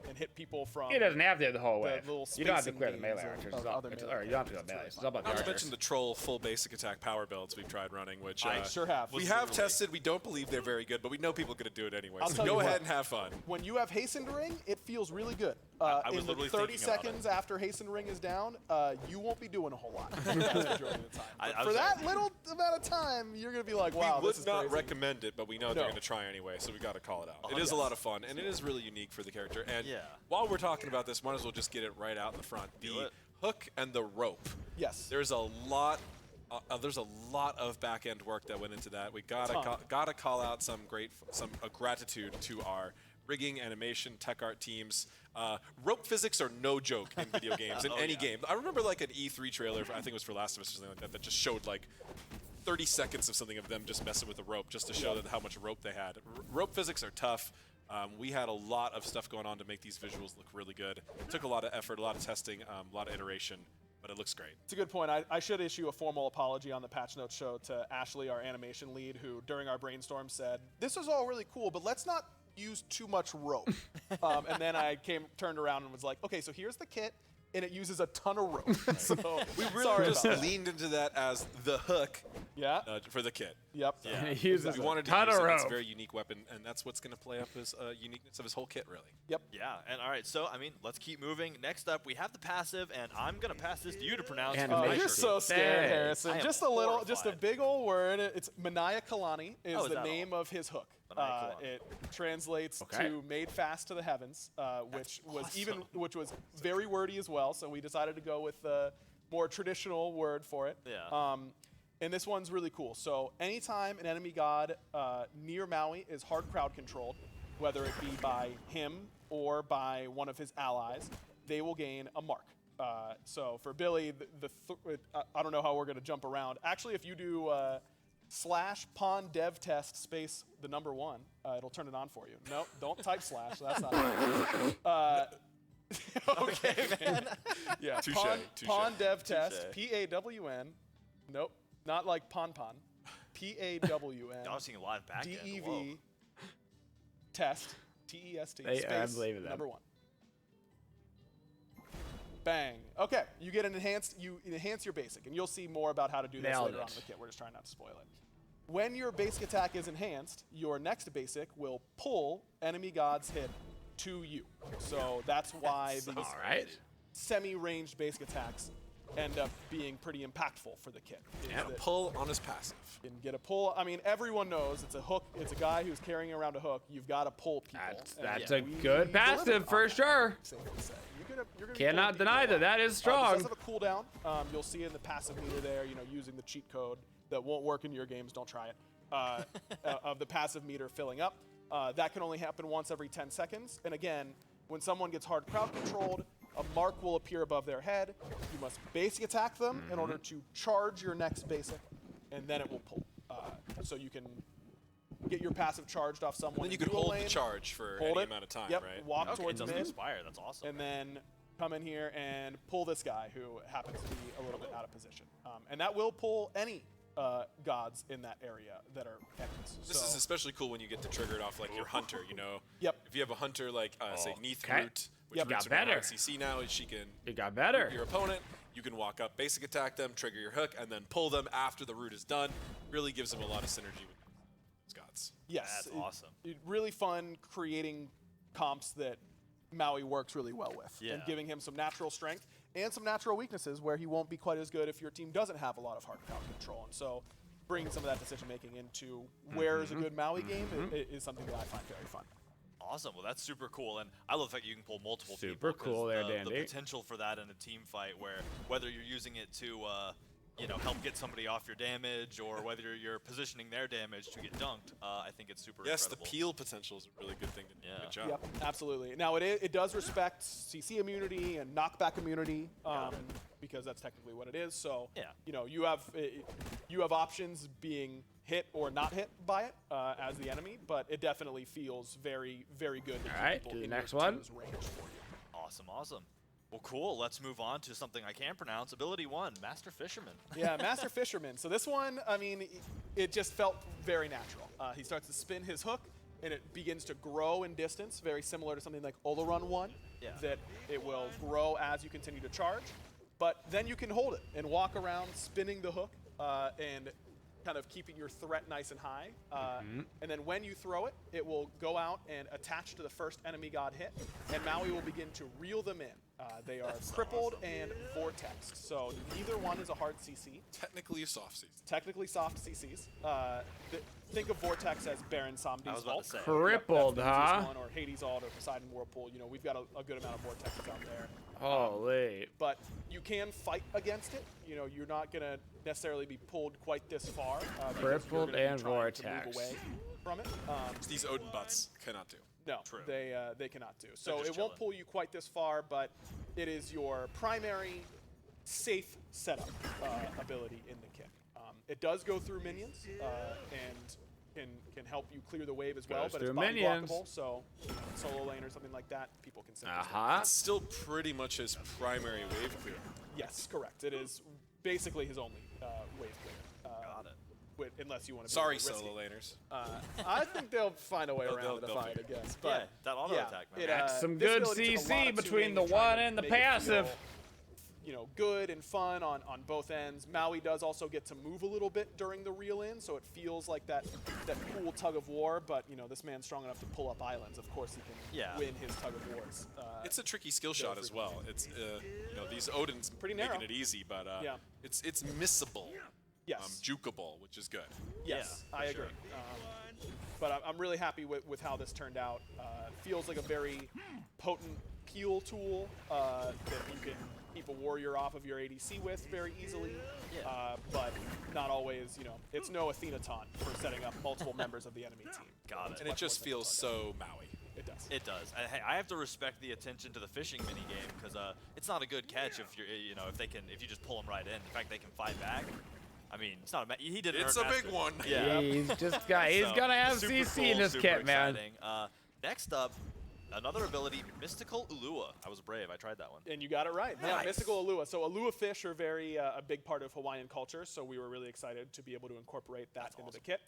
and hit people from. He doesn't have to the whole way. little You don't have to spacing clear the melee games archers. of It's all- other it's- melee or you don't have to go characters. melee. It's It's all about the Not to archers. mention the troll full basic attack power builds we've tried running, which I sure have. We have tested. We don't believe they're very good, but we know people are going to do it anyway. I'll So tell you go what. ahead and have fun. When you have hastened ring, it feels really good. I was in the literally 30 thinking about it. seconds after hastened ring is down, you won't be doing a whole lot for the vast majority of the time. I But for was- that little amount of time, you're gonna be like, wow, we would this is not crazy. recommend it, but we know they're No. going to try anyway, so we got to call it out. It yes. is a lot of fun, and it is really unique for the character. And Yeah. while we're talking about this, might as well just get it right out in the front. Do The it. hook and the rope. Yes. There's a lot. There's a lot of back end work that went into that. We gotta call out some gratitude to our rigging, animation, tech art teams. Rope physics are no joke in video games, in any game. I remember like an E3 trailer, I think it was for Last of Us or something like that, that just showed like 30 seconds of something of them just messing with the rope just to show that how much rope they had. Rope physics are tough. We had a lot of stuff going on to make these visuals look really good. It took a lot of effort, a lot of testing, a lot of iteration, but it looks great. It's a good point. I should issue a formal apology on the patch notes show to Ashley, our animation lead, who during our brainstorm said, "This is all really cool, but let's not use too much rope." And then I turned around and was like, "Okay, so here's the kit, and it uses a ton of rope." So We really sorry just about that. leaned into that as the hook Yeah. for the kit. Yep. Yeah. He uses We a wanted to ton use of it. It's a rope. very unique weapon, and that's what's going to play up his uniqueness of his whole kit, really. Yep. Yeah, and all right, so I mean, let's keep moving. Next up, we have the passive, and I'm gonna pass this to you to pronounce. And for Oh, my you're sure. so scared, Hey. Harrison. I am Just a little, just a horrified. big old word. It's Manaya Kalani is Oh, is the that name of his hook. Manaya Kalani. It translates Okay. to "made fast to the heavens," which was very wordy as well. So we decided to go with the more traditional word for it. Yeah. And this one's really cool. So anytime an enemy god near Maui is hard crowd controlled, whether it be by him or by one of his allies, they will gain a mark. So for Billy, I don't know how we're going to jump around. Actually, if you do / pawn dev test space the number 1, it'll turn it on for you. Nope, don't type /. That's not it. Okay, man. Yeah, Touche, touche. pawn dev test, PAWN. Nope, not like pon. PAWN. I was seeing a live back end. DEV test, TEST, I'm space, believing that. number 1. Bang. Okay, you get an enhanced, you enhance your basic, and you'll see more about how to do this later on in the kit. We're just trying not to spoil it. When your basic attack is enhanced, your next basic will pull enemy gods hit to you. So that's why these semi-ranged basic attacks end up being pretty impactful for the kit. And a pull on his passive. And get a pull. I mean, everyone knows it's a hook. It's a guy who's carrying around a hook. You've got to pull people. That's a good passive for sure. You're gonna Cannot deny that. That is strong. It does have a cooldown. You'll see in the passive meter there, using the cheat code that won't work in your games. Don't try it. Of the passive meter filling up. That can only happen once every 10 seconds. And again, when someone gets hard crowd controlled, a mark will appear above their head. You must basic attack them in order to charge your next basic, and then it will pull. So you can get your passive charged off someone. And then you can hold the charge for any amount of time, right? Walk towards it mid. doesn't expire. That's awesome. And then come in here and pull this guy who happens to be a little bit out of position. And that will pull any gods in that area that are enemies. This is especially cool when you get to trigger it off like your hunter, Yep. If you have a hunter like, say, Neath Okay. Root, which Got better. CC now, she can It got better. your opponent. You can walk up, basic attack them, trigger your hook, and then pull them after the root is done. Really gives them a lot of synergy with those gods. Yes. That's awesome. Really fun creating comps that Maui works really well with. Yeah. And giving him some natural strength and some natural weaknesses where he won't be quite as good if your team doesn't have a lot of hard crowd control. And so bringing some of that decision making into where is a good Maui game is something that I find very fun. Awesome. Well, that's super cool, and I love the fact you can pull multiple people. Super cool there, the Dandy. potential for that in a team fight, where whether you're using it to, help get somebody off your damage, or whether you're positioning their damage to get dunked, I think it's super incredible. The peel potential is a really good thing to do. Good job. Yep, absolutely. Now it does respect CC immunity and knockback immunity, because that's technically what it is. So you have options being hit or not hit by it as the enemy, but it definitely feels very, very good. All right, to the next one. Range for you. Awesome. Well, cool. Let's move on to something I can pronounce. Ability 1, Master Fisherman. Yeah, Master Fisherman. So this one, I mean, it just felt very natural. He starts to spin his hook, and it begins to grow in distance, very similar to something like Olaron 1, that it will grow as you continue to charge. But then you can hold it and walk around spinning the hook and kind of keeping your threat nice and high. And then when you throw it, it will go out and attach to the first enemy god hit, and Maui will begin to reel them in. They are crippled and vortexed, so neither one is a hard CC. Technically a soft CC. Technically soft CCs. Think of Vortex as Baron Samdi's ult. Crippled, that's the huh? easiest one, or Hades' ult, or Poseidon Whirlpool. We've got a good amount of Vortexes out there. Holy. But you can fight against it. You're not going to necessarily be pulled quite this far. Crippled and Vortex. Vortex. Away from it. These Odin butts cannot do. No, they cannot do. So it won't pull you quite this far, but it is your primary safe setup ability in the kick. It does go through minions and can help you clear the wave as well, but it's body blockable, so solo lane or something like that, people can simply It's still pretty much his primary wave clear. Yes, correct. It is basically his only wave clear. Got it. Unless you want to be Sorry, risky. solo laners. I think they'll find a way around it if I had to guess. But that auto attack, man. It, Some this good ability took a lot CC of between tuning the and trying one to and the make it passive. feel, good and fun on both ends. Maui does also get to move a little bit during the reel in, so it feels like that cool tug of war, but this man's strong enough to pull up islands. Of course he can win his tug of wars. It's a tricky skill shot as well. It's these Odins pretty narrow. making it easy, but it's missable. Yes. Jukeable, which is good. Yes, I agree. But I'm really happy with how this turned out. Feels like a very potent peel tool that you can keep a warrior off of your ADC with very easily, but not always, you know, it's no Athena taunt for setting up multiple members of the enemy team. Got it. And it just feels so Maui. It does. It does. Hey, I have to respect the attention to the fishing mini game because it's not a good catch if you're, you know, if you just pull them right in. In fact, they can fight back. I mean, it's not he didn't. It's a big one. Yeah. He's gonna have CC in his kit, man. Next up, another ability, Mystical Ulua. I was brave. I tried that one. And you got it right. Yeah, Mystical Ulua. So Ulua fish are very a big part of Hawaiian culture, so we were really excited to be able to incorporate that into the kit.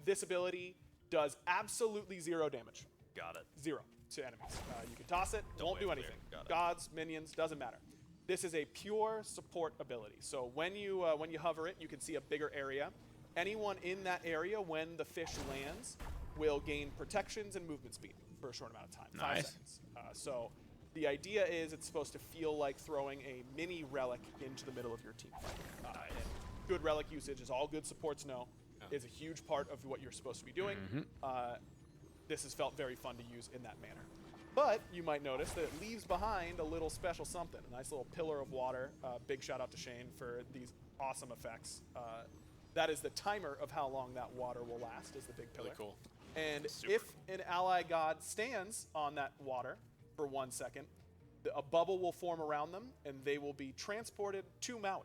This ability does absolutely 0 damage. Got it. 0 to enemies. You can toss it, won't do anything. Gods, minions, doesn't matter. This is a pure support ability. So when you hover it, you can see a bigger area. Anyone in that area, when the fish lands, will gain protections and movement speed for a short amount of time, 5 seconds. So the idea is it's supposed to feel like throwing a mini relic into the middle of your team fight. And good relic usage, as all good supports know, is a huge part of what you're supposed to be doing. This has felt very fun to use in that manner. But you might notice that it leaves behind a little special something, a nice little pillar of water. Big shout out to Shane for these awesome effects. That is the timer of how long that water will last, is the big pillar. Really cool. And if an ally god stands on that water for 1 second, a bubble will form around them, and they will be transported to Maui.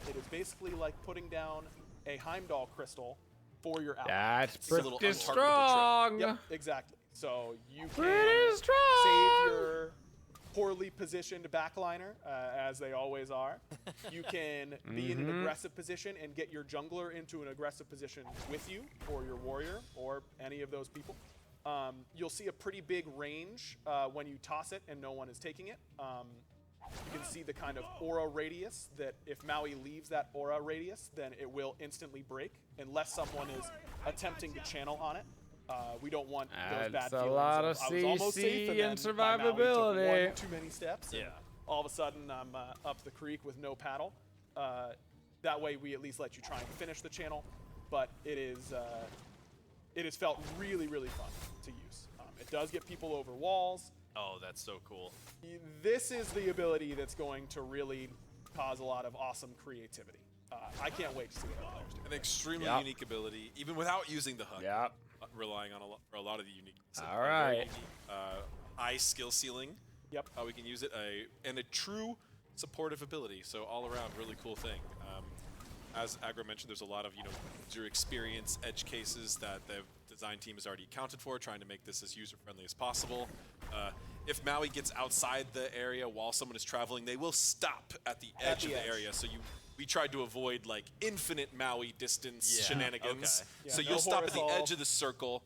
It is basically like putting down a Heimdall crystal for your ally. That's pretty strong. Yep, exactly. So you Pretty can strong. save your poorly positioned backliner, as they always are. You can be in an aggressive position and get your jungler into an aggressive position with you, or your warrior, or any of those people. You'll see a pretty big range when you toss it and no one is taking it. You can see the kind of aura radius that if Maui leaves that aura radius, then it will instantly break unless someone is attempting to channel on it. We don't want those bad feelings. That's a lot of I was almost safe, CC and then my Maui took survivability. one too many steps. And all of a sudden, I'm up the creek with no paddle. That way, we at least let you try and finish the channel. But it has felt really, really fun to use. It does get people over walls. Oh, that's so cool. This is the ability that's going to really cause a lot of awesome creativity. I can't wait to see what other players do. An extremely unique ability, even without using the hook. Relying on a lot of the unique. All right. Eye skill ceiling. Yep. How we can use it, and a true supportive ability. So all around, really cool thing. As Agro mentioned, there's a lot of user experience edge cases that the design team has already accounted for, trying to make this as user friendly as possible. If Maui gets outside the area while someone is traveling, they will stop at the edge of the area. So we tried to avoid like infinite Maui distance shenanigans. So you'll stop at the edge of the circle,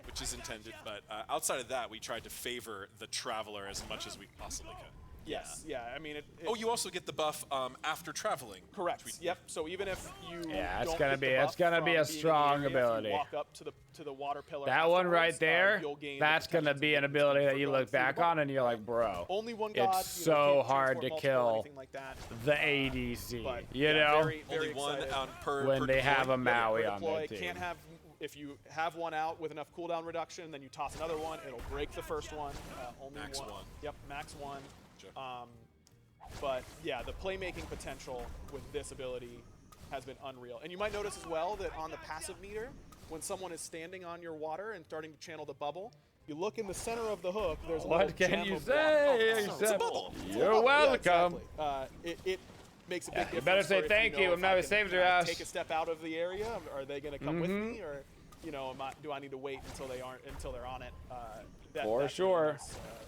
which is intended. But outside of that, we tried to favor the traveler as much as we possibly could. Yes. Yeah. I mean, you also get the buff after traveling. Correct. Yep. So even if you it's don't gonna get be the buff it's gonna be a from being strong in the area, if ability. you walk up to the water pillar. That one right afterwards, there, you'll gain that's the gonna protections be an and ability for that you going look through the back bubble. on and you're like, bro. Only one god. It's so can't hard to transport multiple or kill anything like that. the ADC. But, you yeah, know, very, very Only one excited. per when they have a Maui Per on their deploy, team. can't have. If you have one out with enough cooldown reduction, then you toss another one. It'll break the first one. Only Max one. one. Yep, max one. Sure. But yeah, the playmaking potential with this ability has been unreal. And you might notice as well that on the passive meter, when someone is standing on your water and starting to channel the bubble, you look in the center of the hook, there's a little what can gem you of water. say? It's a bubble. You're welcome. Yeah, exactly. It makes a big difference. You better say for if thank know you. if I'm not I a saved your can ass. Take a step out of the area. Are they going to come with me, or do I need to wait until they're on it? For sure.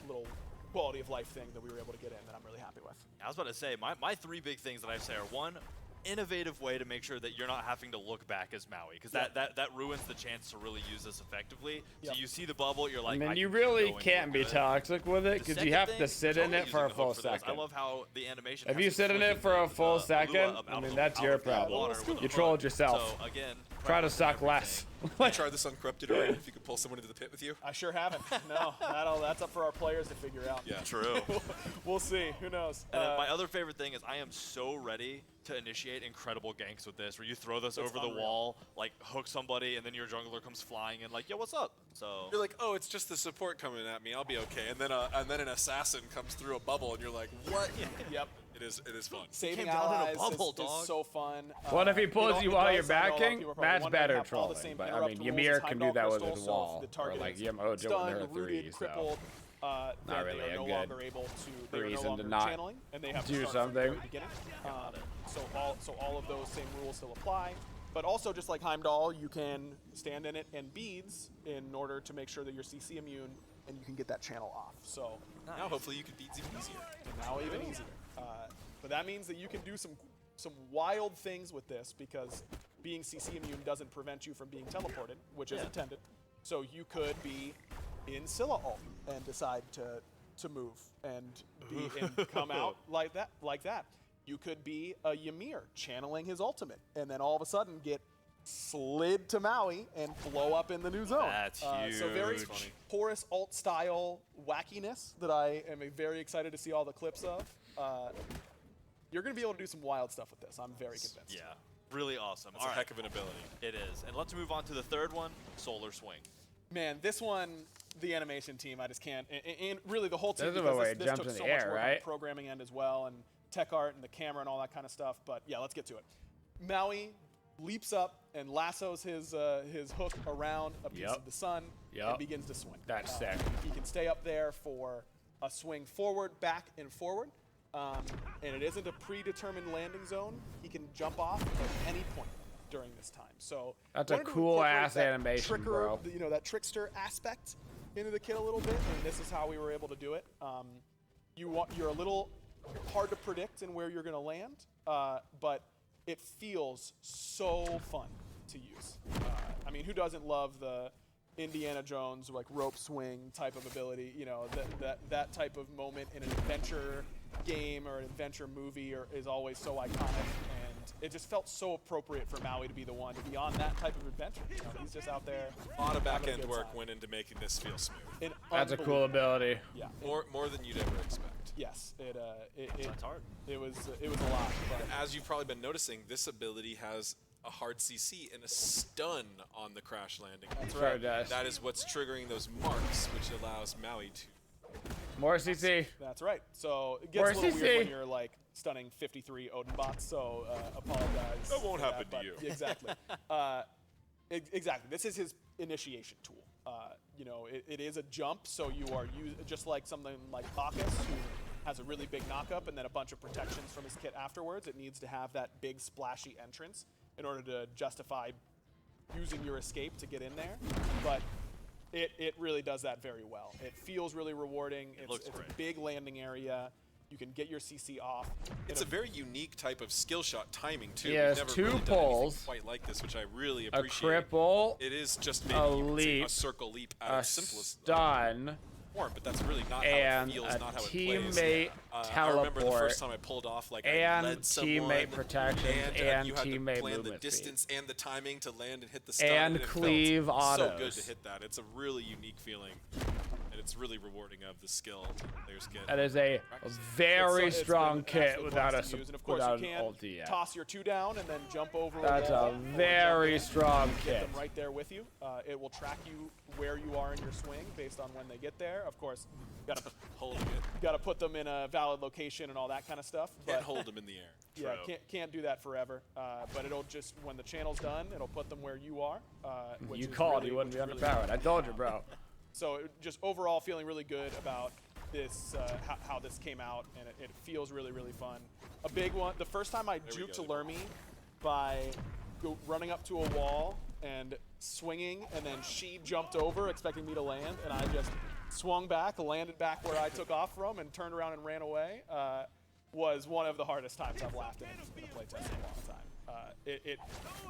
Little quality of life thing that we were able to get in that I'm really happy with. I was about to say, my 3 big things that I say are, 1, innovative way to make sure that you're not having to look back as Maui, because that ruins the chance to really use this effectively. So you see the bubble, you're like, I mean, I you can really go can't be into it. toxic with it The because you second have thing, to sit in totally it for a using the full hook this. I second. love how the animation If has you the sit in it flicking for a of full the second, Ulua I mean, out that's of your the problem. water with You a trolled hook. yourself. So again, Try to suck less. You tried this uncorrupted already? If you could pull someone into the pit with you? I sure haven't. No, that's up for our players to figure out. Yeah, true. We'll see. Who knows? And then my other favorite thing is I am so ready to initiate incredible ganks with this, where you throw this over the wall, like hook somebody, and then your jungler comes flying in, like, yo, what's up? So you're like, oh, it's just the support coming at me. I'll be okay. And then an assassin comes through a bubble, and you're like, what? Yep. It is fun. Saving down in a allies bubble, is so fun. What if he pulls you while you're backing? That's better trolling. But I mean, Ymir can do that with his wall. Or like Yemo jumping her 3, so not really a good reason to not do something. So all of those same rules still apply. But also, just like Heimdall, you can stand in it and beads in order to make sure that you're CC immune and you can get that channel off. So now hopefully you can beads even easier. Now even easier. But that means that you can do some wild things with this, because being CC immune doesn't prevent you from being teleported, which is intended. So you could be in Scylla ult and decide to move and come out like that. You could be a Ymir channeling his ultimate and then all of a sudden get slid to Maui and blow up in the new zone. That's huge. So very porous alt style wackiness that I am very excited to see all the clips of. You're going to be able to do some wild stuff with this. I'm very convinced. Yeah, really awesome. That's a heck of an ability. It is. And let's move on to the third one, Solar Swing. Man, this one, the animation team, I just can't. And really the whole team, this took so much work on the programming end as well, and tech art and the camera and all that kind of stuff. But yeah, let's get to it. Maui leaps up and lassos his hook around a piece of the sun and begins to swing. That's sick. He can stay up there for a swing forward, back, and forward. And it isn't a predetermined landing zone. He can jump off at any point during this time. So that's a cool ass animation, bro. You know, that trickster aspect into the kit a little bit, and this is how we were able to do it. You're a little hard to predict in where you're going to land, but it feels so fun to use. I mean, who doesn't love the Indiana Jones like rope swing type of ability? You know, that type of moment in an adventure game or an adventure movie is always so iconic, and it just felt so appropriate for Maui to be the one to be on that type of adventure. You know, he's just out there. A lot of back-end work went into making this feel smooth. That's a cool ability. Yeah, more than you'd ever expect. Yes, that's hard. It was a lot. But as you've probably been noticing, this ability has a hard CC and a stun on the crash landing. That's right. That is what's triggering those marks, which allows Maui to. More CC. That's right. So it gets a little weird when you're like stunning 53 Odin bots. So apologize. That won't happen to you. Exactly. Exactly. This is his initiation tool. You know, it is a jump. So you are just like something like Bacchus, who has a really big knockup and then a bunch of protections from his kit afterwards. It needs to have that big splashy entrance in order to justify using your escape to get in there. But it really does that very well. It feels really rewarding. It's a big landing area. You can get your CC off. It's a very unique type of skill shot timing too. Yeah, We've never two really pulls, done quite like this, which I really appreciate. A cripple. It is just maybe a leap, a circle leap at its simplest stun. Form, but that's really not and how it feels, not how it teammate plays. teleport. I remember the first time I pulled off, like and I led someone, teammate protection and you had teammate to plan movement the distance speed. and the timing to land and hit the stun. And cleave autos. So good to hit that. It's a really unique feeling, and it's really rewarding of the skill players get. That is a very strong kit without a and of course you can ulti. Toss your 2 down and then jump over. That's a very strong kit. Get them right there with you. It will track you where you are in your swing based on when they get there. Of course, gotta put them in a valid location and all that kind of stuff. Can't hold them in the air. Yeah, can't do that forever. But it'll just, when the channel's done, it'll put them where you are. You called, you wouldn't be underpowered. I told you, bro. So just overall feeling really good about this, how this came out, and it feels really, really fun. A big one, the first time I juked Lermy by running up to a wall and swinging, and then she jumped over expecting me to land, and I just swung back, landed back where I took off from, and turned around and ran away, was one of the hardest times I've laughed in a playtest in a long time. It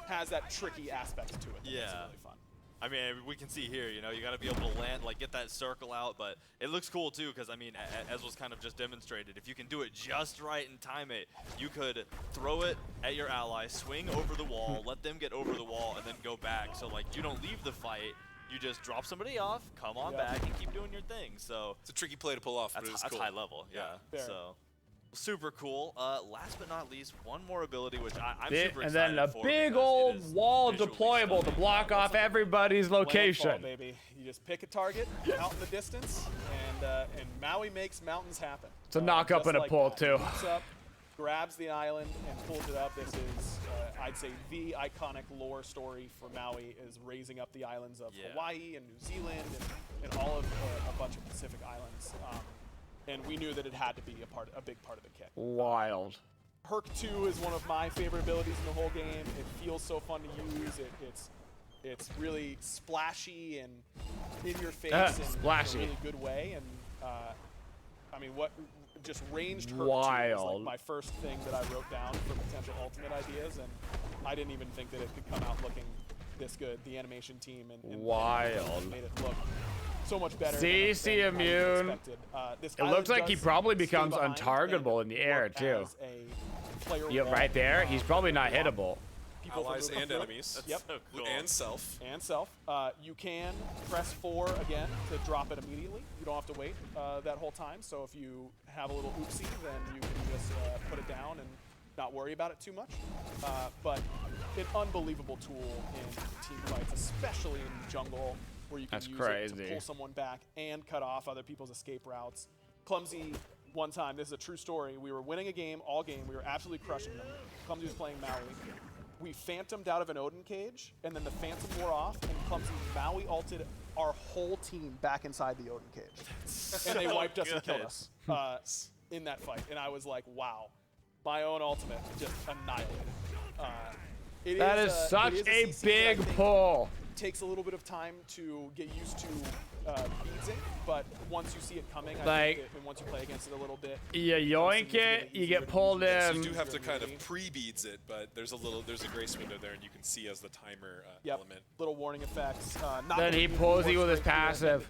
has that tricky aspect to it that makes it really fun. I mean, we can see here, you know, you got to be able to land, like, get that circle out, but it looks cool, too, because, I mean, as was kind of just demonstrated, if you can do it just right and time it, you could throw it at your ally, swing over the wall, let them get over the wall, and then go back. So, like, you don't leave the fight. You just drop somebody off, come on back, and keep doing your thing. So it's a tricky play to pull off, but that's cool. high level, yeah. So super cool. Last but not least, one more ability, which I'm super excited for. And then a big old wall deployable to block off everybody's location. Landfall, baby. You just pick a target out in the distance, and Maui makes mountains happen. It's a knock up and a pull, too. Moves up, grabs the island, and pulls it up. This is, I'd say, the iconic lore story for Maui is raising up the islands of Hawaii and New Zealand and all of a bunch of Pacific islands. And we knew that it had to be a big part of the kit. Wild. Herc 2 is one of my favorite abilities in the whole game. It feels so fun to use. It's really splashy and in your face in a really good way. And I mean, just ranged Herc 2 was like my first thing that I wrote down for potential ultimate ideas, and I didn't even think that it could come out looking this good. The animation team and made it look so much better. CC immune. It looks like he probably becomes untargetable in the air too. Yep, right there. He's probably not hittable. Allies and enemies. Yep. So cool. And self. And self. You can press 4 again to drop it immediately. You don't have to wait that whole time. So if you have a little oopsie, then you can just put it down and not worry about it too much. But an unbelievable tool in team fights, especially in jungle, where you can use it to pull someone back and cut off other people's escape routes. Clumsy, one time, this is a true story, we were winning a game, all game, we were absolutely crushing them. Clumsy was playing Maui. We phantomed out of an Odin cage, and then the phantom wore off, and Clumsy Maui ulted our whole team back inside the Odin cage. And they wiped us and killed us in that fight. And I was like, wow, my own ultimate just annihilated. That is such a big pull. Takes a little bit of time to get used to beadsing, but once you see it coming, I think and once you play against it a little bit, you yoink it, you get pulled in. So you do have to kind of pre-beads it, but there's a grace window there, and you can see as the timer element. Little warning effects. Then he pulls you with his passive.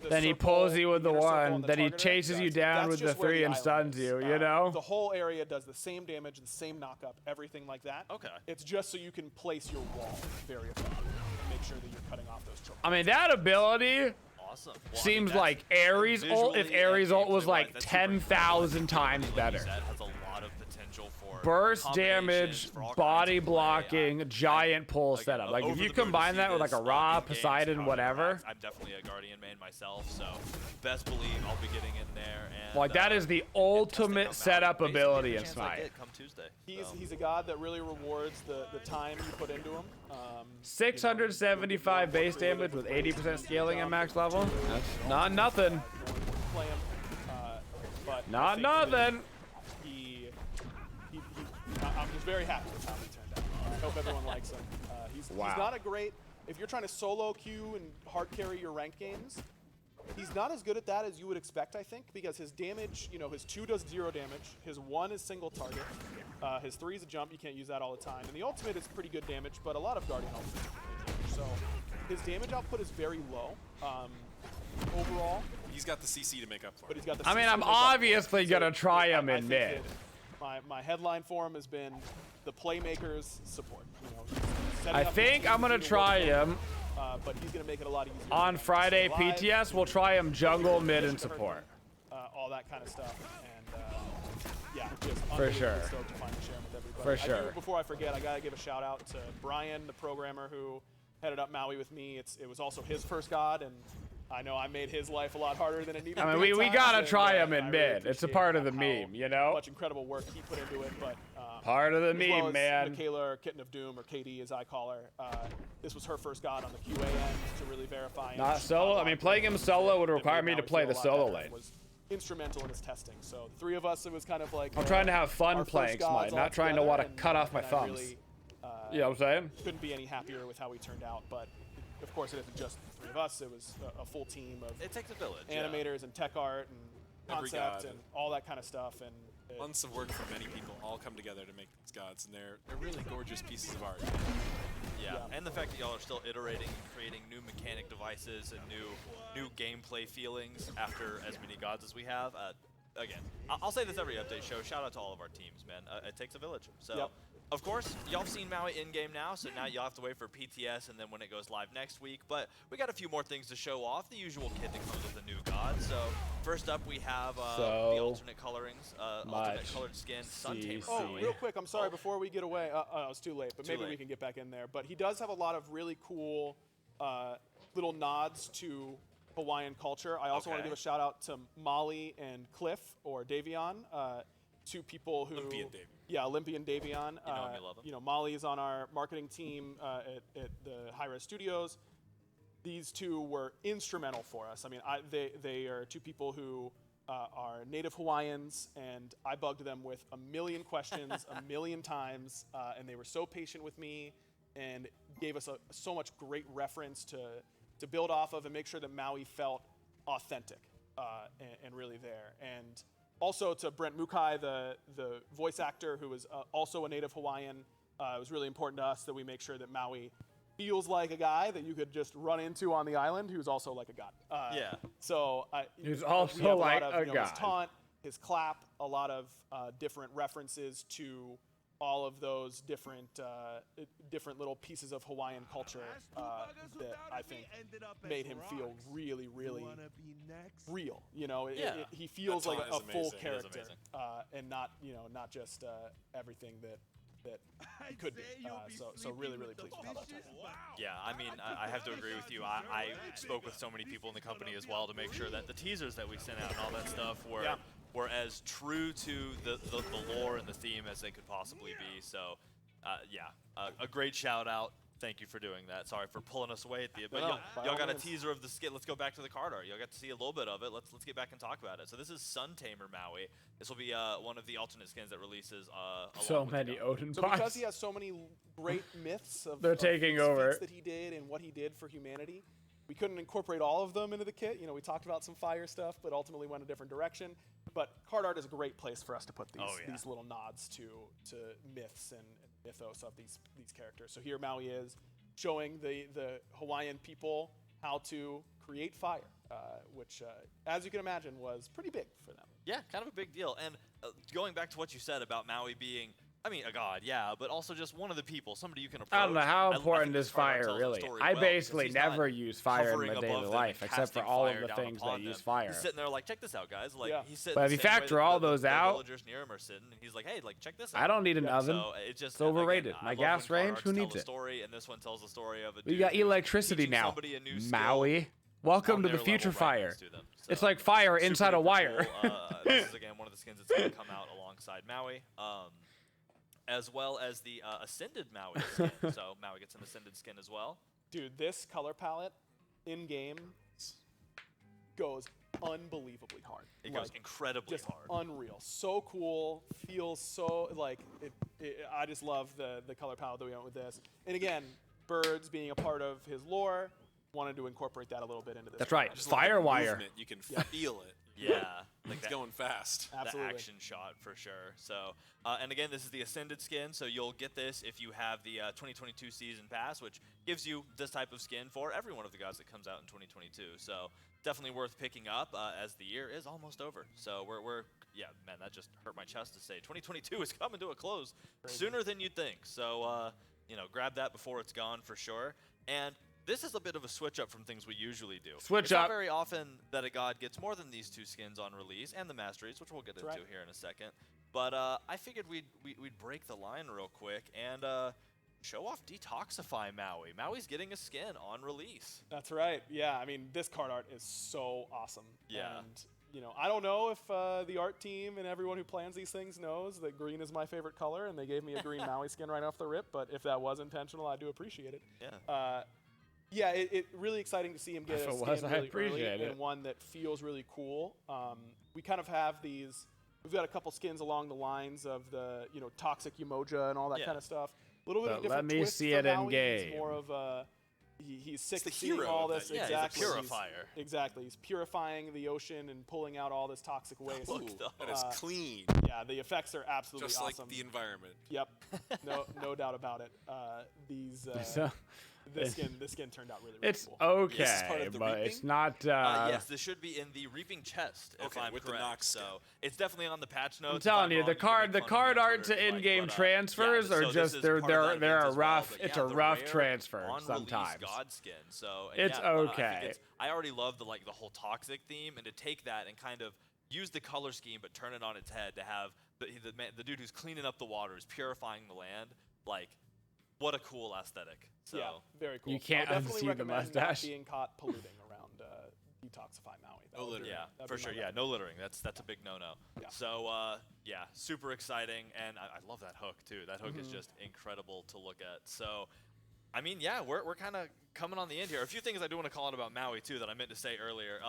Then he pulls you with the 1. Then he chases you down with the 3 and stuns you. You know. The whole area does the same damage, the same knockup, everything like that. Okay. It's just so you can place your wall very effectively. Make sure that you're cutting off those chokes. I mean, that ability seems like Ares ult if Ares ult was like 10,000 times better. That has a lot of potential for burst damage, body blocking, giant pull setup. Like if you combine that with like a Ra, Poseidon, whatever. I'm definitely a Guardian main myself, so best believe I'll be getting in there. And, like that is the ultimate setup ability in Smite. Come Tuesday. He's a god that really rewards the time you put into him. 675 base damage with 80% scaling at max level. That's not nothing. Not nothing. I'm just very happy with how he turned out. I hope everyone likes him. He's not a great, if you're trying to solo queue and hard carry your ranked games, he's not as good at that as you would expect, I think, because his damage, you know, his 2 does 0 damage, his 1 is single target, his 3 is a jump, you can't use that all the time, and the ultimate is pretty good damage, but a lot of Guardian ultimates are pretty good damage. So his damage output is very low. Overall, he's got the CC to make up for it. But he's got the I mean, I'm obviously gonna try him in mid. My headline for him has been the playmakers support. You know, I think I'm gonna try him. But he's gonna make it a lot easier. On Friday PTS, we'll try him jungle, mid, and support. All that kind of stuff, and yeah, just for sure. Stoked to finally share him with everybody. For sure. Before I forget, I gotta give a shout out to Brian, the programmer who headed up Maui with me. It was also his first god, and I know I made his life a lot harder than it needed. I mean, we gotta try him in mid. It's a part of the meme, you know. Much incredible work he put into it, but part of the meme, man. Michaela, or Kitten of Doom, or KD as I call her, this was her first god on the QA end to really verify. Not solo. I mean, playing him solo would require me to play the solo lane. Was instrumental in his testing. So the 3 of us, it was kind of like I'm trying to have fun playing Smite, not trying to want to cut off my thumbs. Really, you know what I'm saying? Couldn't be any happier with how he turned out, but of course it isn't just the 3 of us. It was a full team of it takes a village, animators and tech art and concept and all that kind of stuff. And months of work for many people all come together to make these gods, and they're really gorgeous pieces of art. Yeah, and the fact that y'all are still iterating and creating new mechanic devices and new gameplay feelings after as many gods as we have. Again, I'll say this every update show. Shout out to all of our teams, man. It takes a village. So, of course, y'all have seen Maui in-game now, so now you'll have to wait for PTS and then when it goes live next week. But we got a few more things to show off, the usual kit that comes with the new god. So, first up, we have the alternate colorings, alternate colored skin, Sun Tamer. Oh, real quick, I'm sorry, before we get away, it's too late, but maybe we can get back in there. But he does have a lot of really cool little nods to Hawaiian culture. I also want to give a shout out to Molly and Cliff, or Davion, two people who... Olympian Davion. Yeah, Olympian Davion. You know him, you love him. You know, Molly is on our marketing team at the Hi-Res Studios. These two were instrumental for us. I mean, they are two people who are native Hawaiians, and I bugged them with a million questions a million times, and they were so patient with me and gave us so much great reference to build off of and make sure that Maui felt authentic and really there. And also to Brent Mukai, the voice actor who is also a native Hawaiian, it was really important to us that we make sure that Maui feels like a guy that you could just run into on the island who's also like a god. So he's also like a god. His taunt, his clap, a lot of different references to all of those different little pieces of Hawaiian culture that I think made him feel really, really real. You know, he feels like a full character, and not just everything that he could be. So really, really pleased with how that turned out. Yeah, I mean, I have to agree with you. I spoke with so many people in the company as well to make sure that the teasers that we sent out and all that stuff were as true to the lore and the theme as they could possibly be. So, a great shout out. Thank you for doing that. Sorry for pulling us away at the end. But y'all got a teaser of the skin. Let's go back to the card art. Y'all got to see a little bit of it. Let's get back and talk about it. So this is Sun Tamer Maui. This will be one of the alternate skins that releases. So many Odin So pots. because he has so many great myths of taking of over feats that he did and what he did for humanity, we couldn't incorporate all of them into the kit. You know, we talked about some fire stuff, but ultimately went a different direction. But card art is a great place for us to put these little nods to myths and mythos of these characters. So here Maui is showing the Hawaiian people how to create fire, which, as you can imagine, was pretty big for them. Yeah, kind of a big deal. And going back to what you said about Maui being, I mean, a god, yeah, but also just one of the people, somebody you can approach. I don't know how important is fire, really. I basically never use fire in my daily life, except for all of the things that use fire. He's sitting there like, check this out, guys. Like, he's sitting but if you factor all those out, the villagers near him are sitting, and he's like, hey, like, check this out. I don't need an oven. So it's overrated. My gas range, who needs it? And this one tells the story of a we got electricity now. Maui. Welcome to the future fire. It's like fire inside a wire. This is, again, one of the skins that's going to come out alongside Maui. As well as the Ascended Maui skin. So Maui gets an Ascended skin as well. Dude, this color palette in-game goes unbelievably hard. It goes incredibly hard. Unreal. So cool. Feels so, like, I just love the color palette that we went with this. And again, birds being a part of his lore, wanted to incorporate that a little bit into this. That's right. Firewire. You can feel it. Yeah. Like it's going fast. Absolutely. The action shot for sure. So, and again, this is the Ascended skin, so you'll get this if you have the 2022 Season Pass, which gives you this type of skin for every one of the gods that comes out in 2022. So, definitely worth picking up as the year is almost over. So, yeah, man, that just hurt my chest to say. 2022 is coming to a close sooner than you'd think. So, grab that before it's gone for sure. And this is a bit of a switch up from things we usually do. It's not very often that a god gets more than these two skins on release, and the Masteries, which we'll get into here in a second. But I figured we'd break the line real quick and show off Detoxify Maui. Maui's getting a skin on release. That's right. Yeah, I mean, this card art is so awesome. Yeah. And, I don't know if the art team and everyone who plans these things knows that green is my favorite color, and they gave me a green Maui skin right off the rip. But if that was intentional, I do appreciate it. Yeah. Yeah, it's really exciting to see him get a skin really early and one that feels really cool. We kind of have these. We've got a couple skins along the lines of the Toxic Umoja and all that kind of stuff. A little bit of a different twist. Let me see it in game. It's more of a he's sick of seeing all this. Yeah, exactly. He's a purifier. Exactly. He's purifying the ocean and pulling out all this toxic waste. Ooh, that is clean. Yeah, the effects are absolutely just awesome. like the environment. Yep. No doubt about it. This skin turned out really it's cool. Okay, but reaping? It's not. Yes, this should be in the reaping chest, if I'm with correct. the Nox skin. So it's definitely on the patch notes. I'm telling you, the card art to in-game transfers are just they're a rough. It's a rough transfer sometimes. God skin, so it's okay. I already love the whole toxic theme, and to take that and kind of use the color scheme but turn it on its head to have the dude who's cleaning up the waters, purifying the land, like. What a cool aesthetic. So. Yeah, very cool. You can't unsee the mustache. Not being caught polluting around Detoxify Maui. No littering. Yeah, for sure. Yeah, no littering. That's a big no-no. Yeah. So, yeah, super exciting. And I love that hook, too. That hook is just incredible to look at. So, I mean, yeah, we're kind of coming on the end here. A few things I do want to call out about Maui, too, that I meant to say earlier.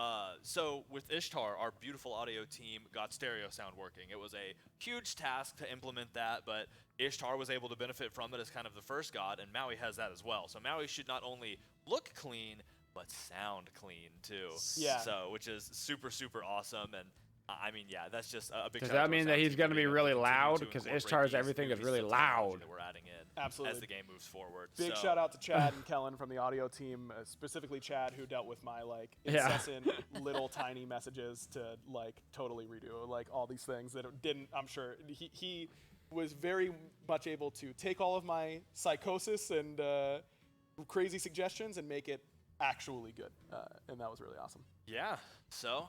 So with Ishtar, our beautiful audio team got stereo sound working. It was a huge task to implement that, but Ishtar was able to benefit from it as kind of the first god, and Maui has that as well. So Maui should not only look clean, but sound clean, too. Yeah. So, which is super, super awesome. And I mean, yeah, that's just a big. Does that mean that he's going to be really loud? Because Ishtar's everything is really loud. That we're adding in absolutely as the game moves forward. Big shout out to Chad and Kellen from the audio team, specifically Chad, who dealt with my incessant little tiny messages to totally redo all these things that didn't. I'm sure he was very much able to take all of my psychosis and crazy suggestions and make it actually good, and that was really awesome. Yeah. So.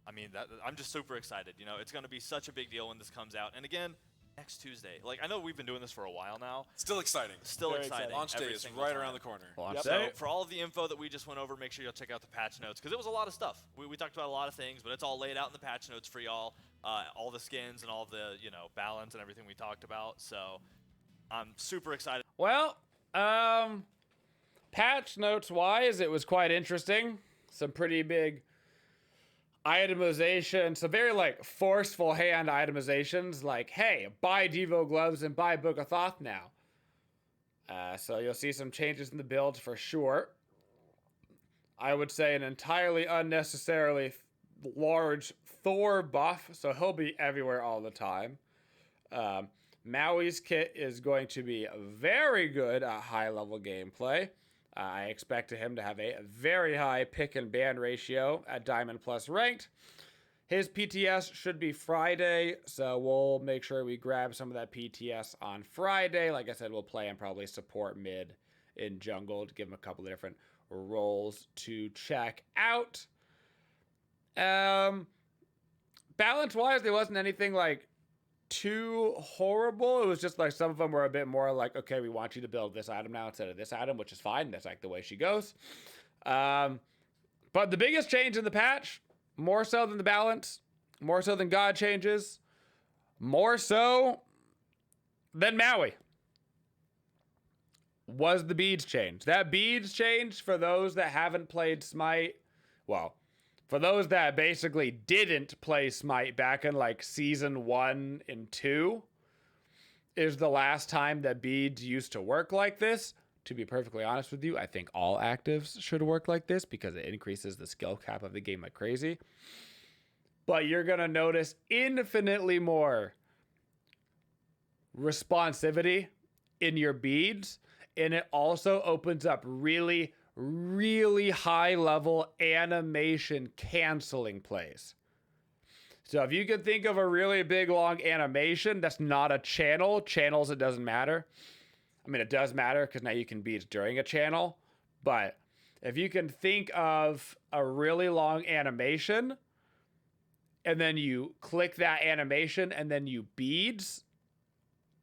I mean, I'm just super excited. You know, it's going to be such a big deal when this comes out. And again, next Tuesday. I know we've been doing this for a while now. Still exciting. Very exciting. Launch day is right around the corner. So for all of the info that we just went over, make sure you'll check out the patch notes, because it was a lot of stuff. We talked about a lot of things, but it's all laid out in the patch notes for y'all. All the skins and all the, balance and everything we talked about. So I'm super excited. Well, patch notes wise, it was quite interesting. Some pretty big itemization, some very forceful hand itemizations, hey, buy Devo gloves and buy Book of Thoth now. So you'll see some changes in the build for sure. I would say an entirely unnecessarily large Thor buff, so he'll be everywhere all the time. Maui's kit is going to be very good at high level gameplay. I expect him to have a very high pick and ban ratio at Diamond Plus ranked. His PTS should be Friday, so we'll make sure we grab some of that PTS on Friday. Like I said, we'll play and probably support mid in jungle to give him a couple of different roles to check out. Balance-wise, there wasn't anything too horrible. It was just some of them were a bit more okay, we want you to build this item now instead of this item, which is fine. That's the way she goes. But the biggest change in the patch, more so than the balance, more so than God changes, more so than Maui, was the beads change. That beads change, for those that haven't played Smite, for those that basically didn't play Smite back in season 1 and 2, is the last time that beads used to work like this. To be perfectly honest with you, I think all actives should work like this because it increases the skill cap of the game like crazy. But you're going to notice infinitely more responsivity in your beads, and it also opens up really high level animation canceling plays. So if you could think of a really big long animation that's not a channel, channels, it doesn't matter. I mean, it does matter because now you can beat during a channel, but if you can think of a really long animation and then you click that animation and then you beads,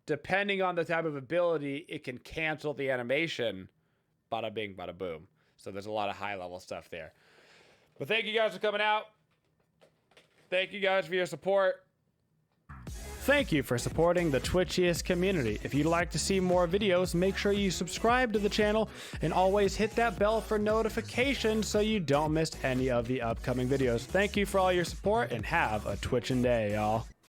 depending on the type of ability, it can cancel the animation. Bada bing, bada boom. So there's a lot of high level stuff there. But thank you guys for coming out. Thank you guys for your support. Thank you for supporting the Twitchiest community. If you'd like to see more videos, make sure you subscribe to the channel and always hit that bell for notifications so you don't miss any of the upcoming videos. Thank you for all your support and have a Twitchin' day, y'all.